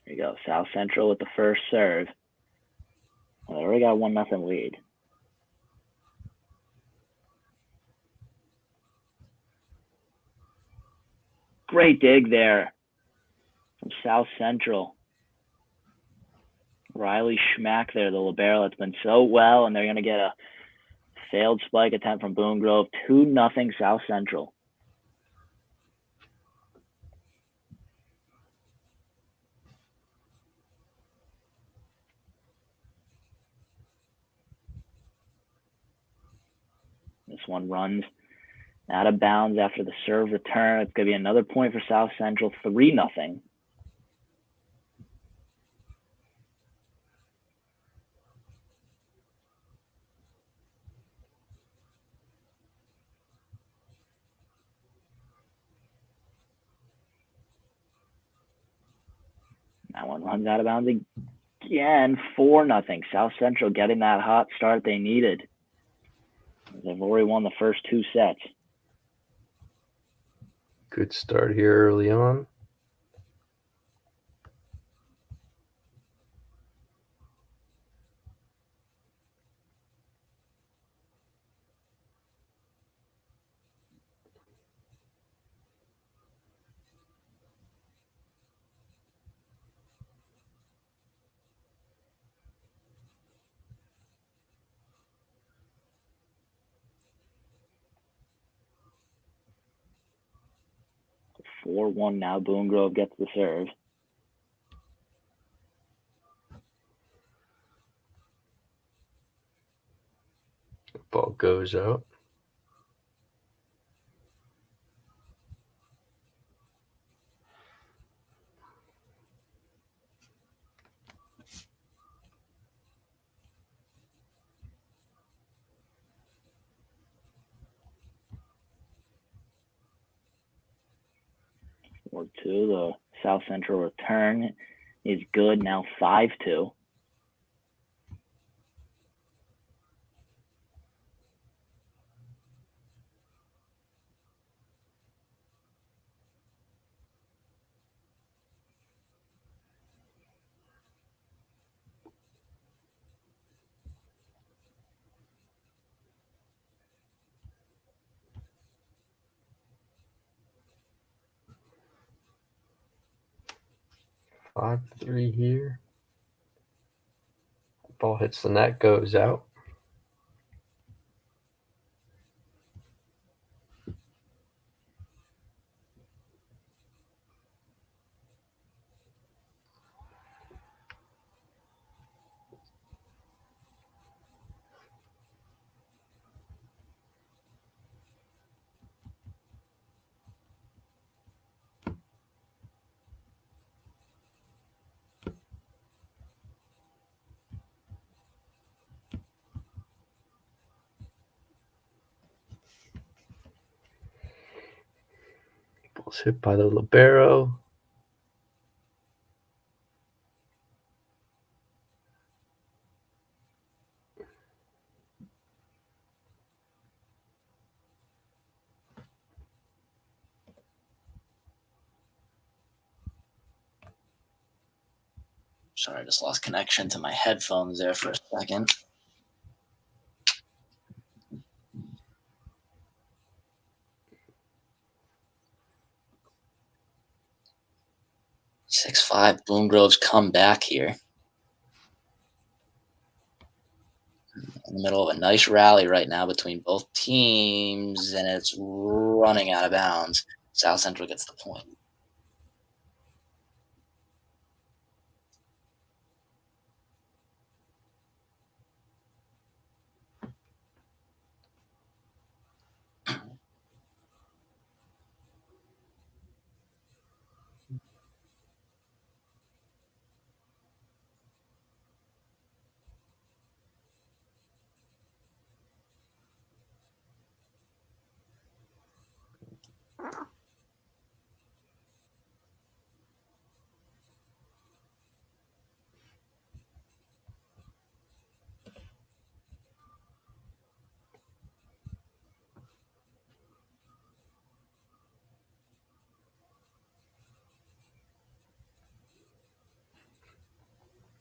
There you go. South Central with the first serve. Well, they already got a 1-0 lead. Great dig there from South Central. Riley Schmack there, the libero, that's been so well, and they're going to get a failed spike attempt from Boone Grove. 2-0 South Central. This one runs out of bounds after the serve return. It's going to be another point for South Central, 3-0. That one runs out of bounds again, 4-0. South Central getting that hot start they needed. They've already won the first 2 sets. Good start here early on. So 4-1 now. Boone Grove gets the serve. Ball goes out. Or 2. The South Central return is good. Now 5-2. Five, 3 here. Ball hits the net, goes out. Ball's hit by the libero. Sorry, I just lost connection to my headphones there for a second. (6-5) Boone Grove's come back here. In the middle of a nice rally right now between both teams, and it's running out of bounds. South Central gets the point.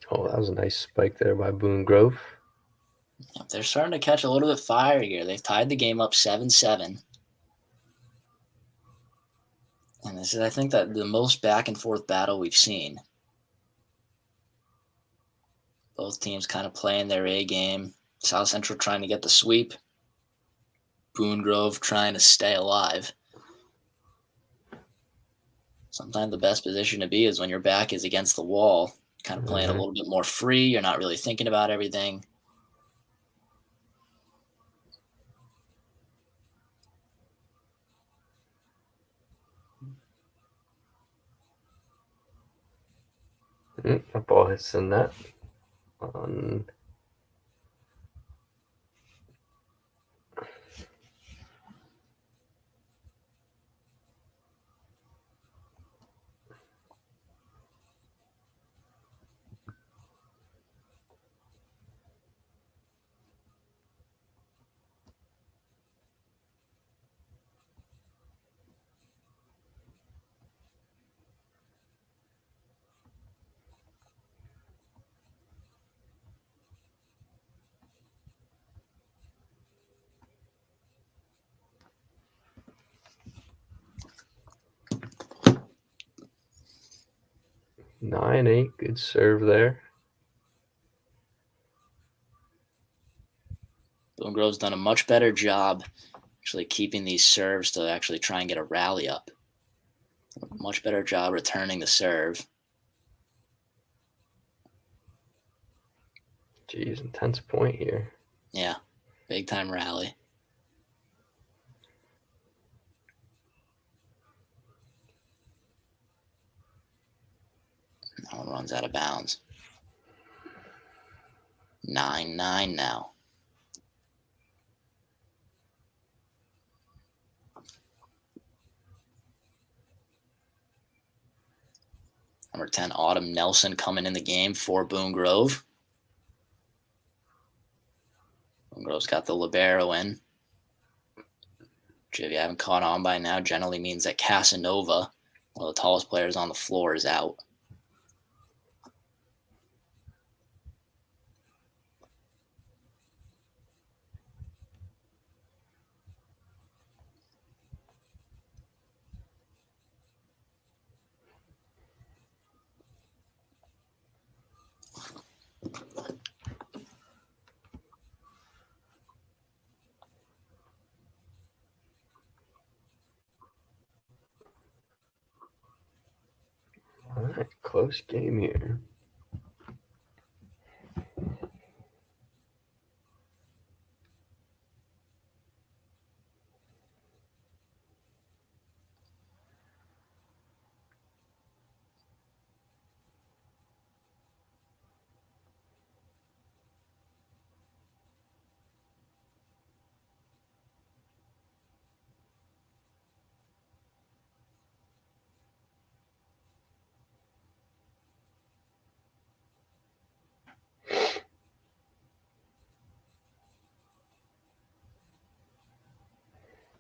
Oh, that was a nice spike there by Boone Grove. They're starting to catch a little bit fire here. They've tied the game up 7-7. And this is, I think, that the most back and forth battle we've seen. Both teams kind of playing their A game. South Central trying to get the sweep. Boone Grove trying to stay alive. Sometimes the best position to be is when your back is against the wall, kind of playing a little bit more free. You're not really thinking about everything. That ball hits the net on nine, 8. Good serve there. Boone Grove's done a much better job actually keeping these serves to actually try and get a rally up. Much better job returning the serve. Jeez, intense point here. Yeah, big time rally. Now it runs out of bounds. 9-9 now. Number 10, Autumn Nelson coming in the game for Boone Grove. Boone Grove's got the libero in, which if you haven't caught on by now, generally means that Casanova, one of the tallest players on the floor, is out. All right, close game here.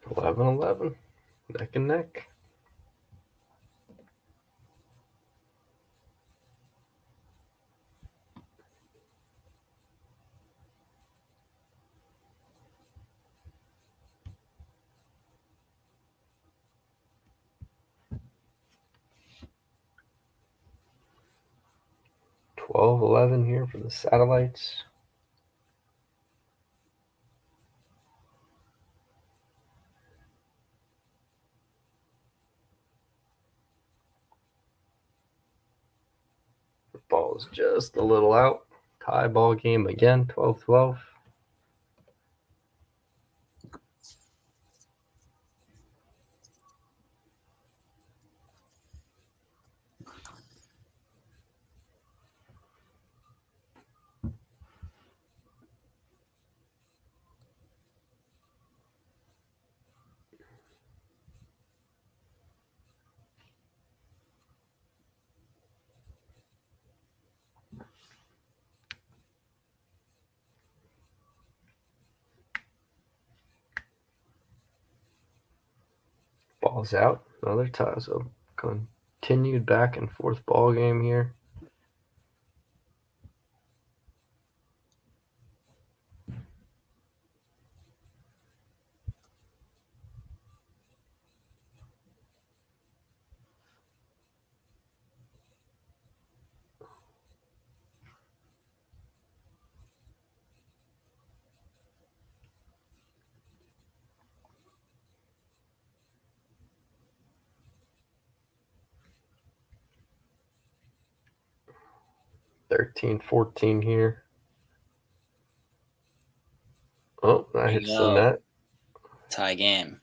11-11, neck and neck. $12-11 here for the Satellites. The ball is just a little out. Tie ball game again, 12-12. Ball's out. Another tie. So continued back and forth ball game here. $13-14 here. Oh, that hits the net. Tie game.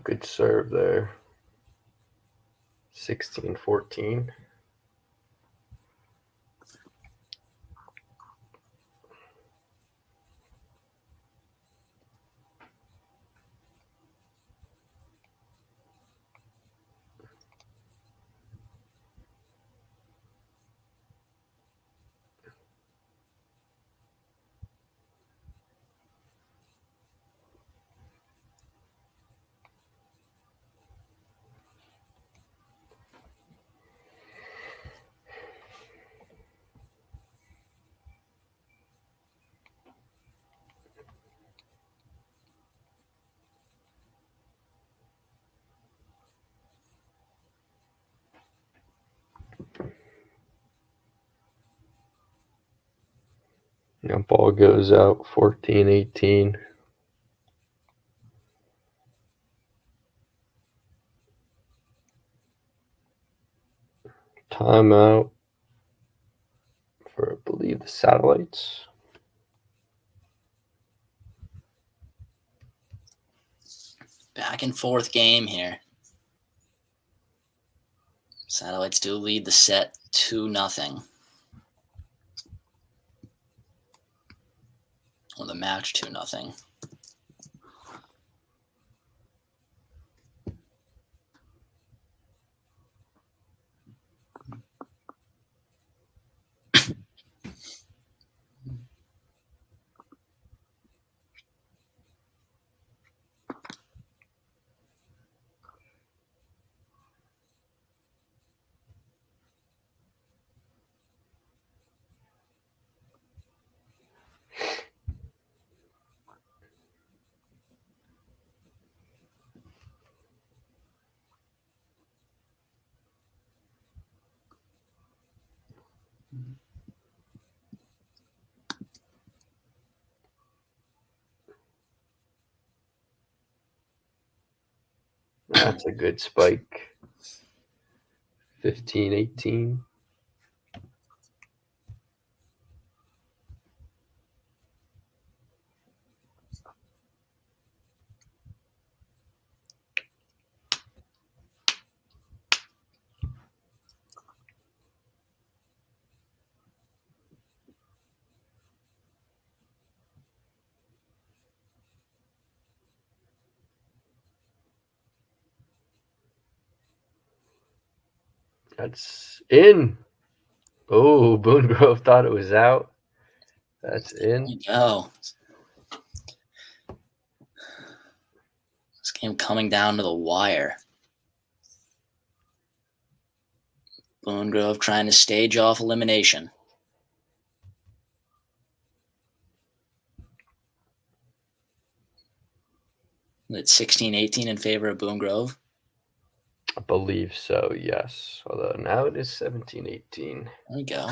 Good serve there. 16-14. Now ball goes out 14-18. Timeout for, I believe, the Satellites. Back and forth game here. Satellites do lead the set 2-0. Or the match 2-0. That's a good spike. 15-18. That's in. Oh, Boone Grove thought it was out. That's in. There you go. This game coming down to the wire. Boone Grove trying to stage off elimination. It's 16-18 in favor of Boone Grove. I believe so, yes. Although now it is 17-18. There we go.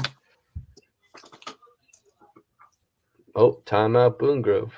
Oh, timeout, Boone Grove.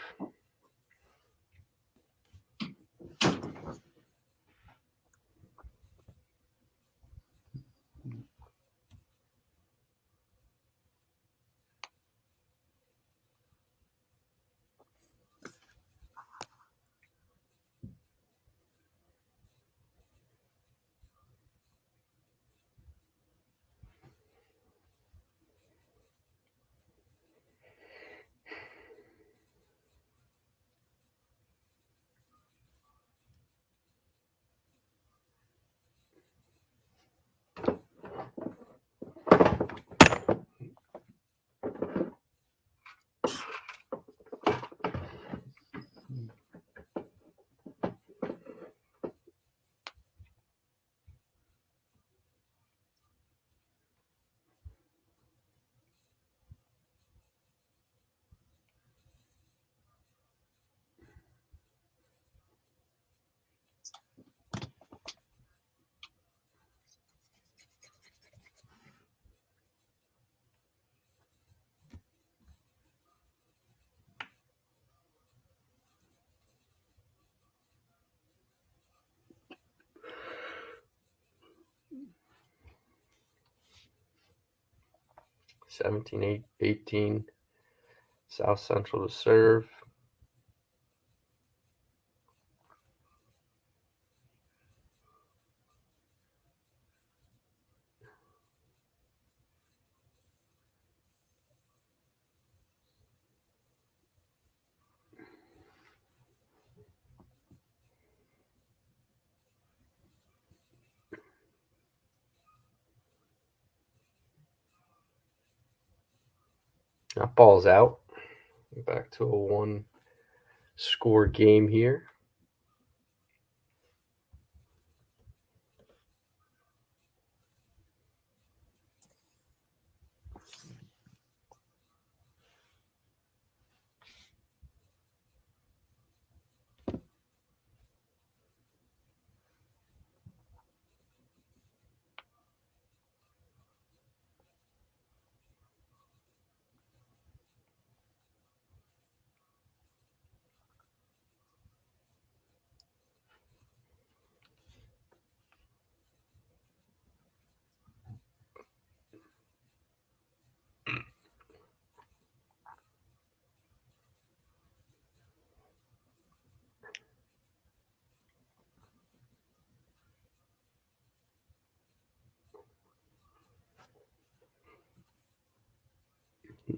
Seventeen 18. South Central to serve. That ball's out. Back to a one-score game here.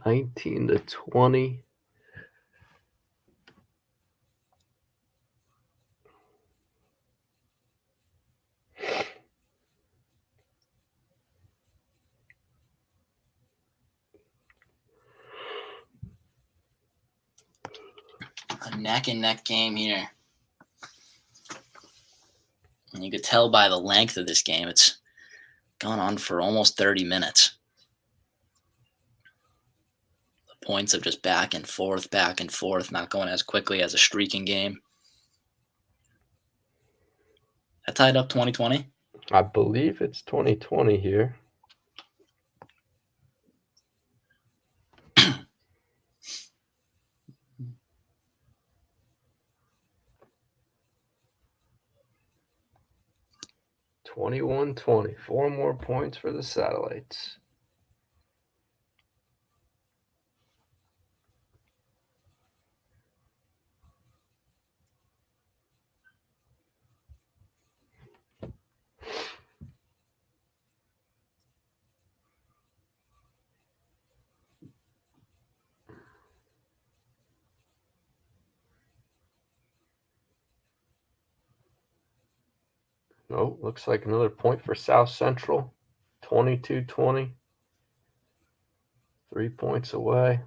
Nineteen to 20. A neck and neck game here. And you could tell by the length of this game, it's gone on for almost 30 minutes. The points of just back and forth, not going as quickly as a streaking game. That tied up 2020. I believe it's 2020 here. 21-20. 4 more points for the Satellites. Oh, looks like another point for South Central. 22-20. 3 points away.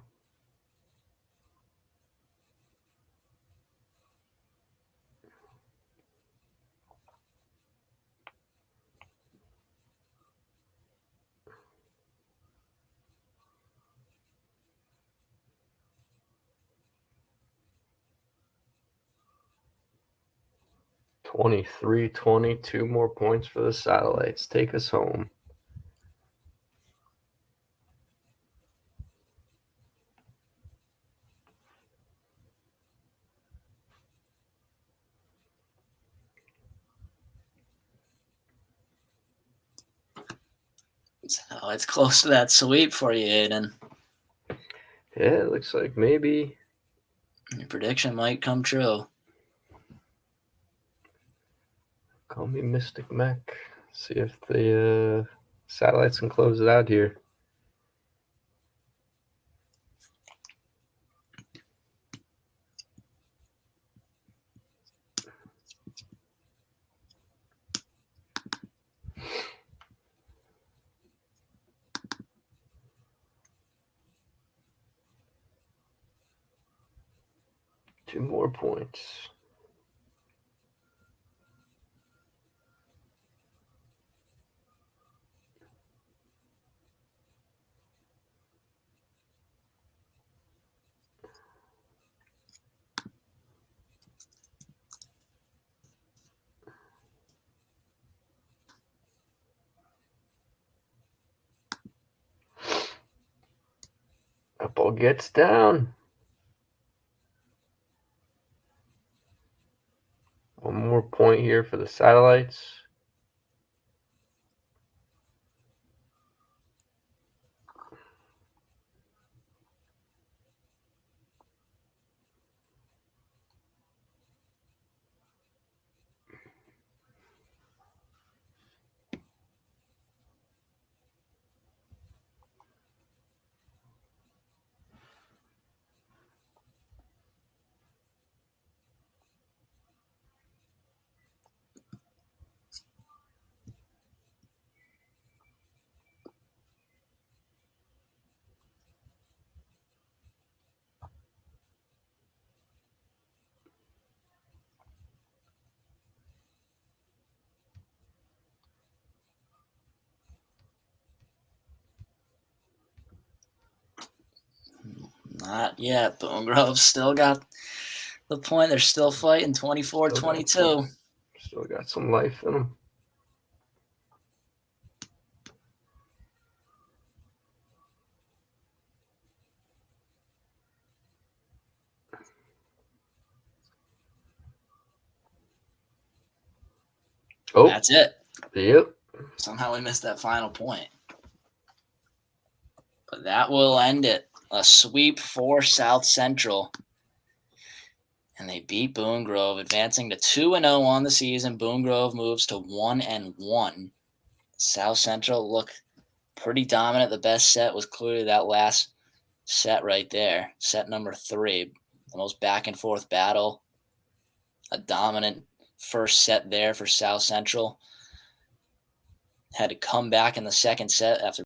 (23-20). 2 more points for the Satellites. Take us home. So it's close to that sweep for you, Aiden. Yeah, it looks like maybe your prediction might come true. Call me Mystic Mac. See if the Satellites can close it out here. Two more points. That ball gets down. One more point here for the Satellites. Not yet. Boone Grove still got the point. They're still fighting 24-22. Still got some life in them. Oh, that's it. Yep. Somehow we missed that final point. But that will end it. A sweep for South Central. And they beat Boone Grove, advancing to 2-0 on the season. Boone Grove moves to 1-1. South Central look pretty dominant. The best set was clearly that last set right there. Set number 3. The most back and forth battle. A dominant first set there for South Central. Had to come back in the second set after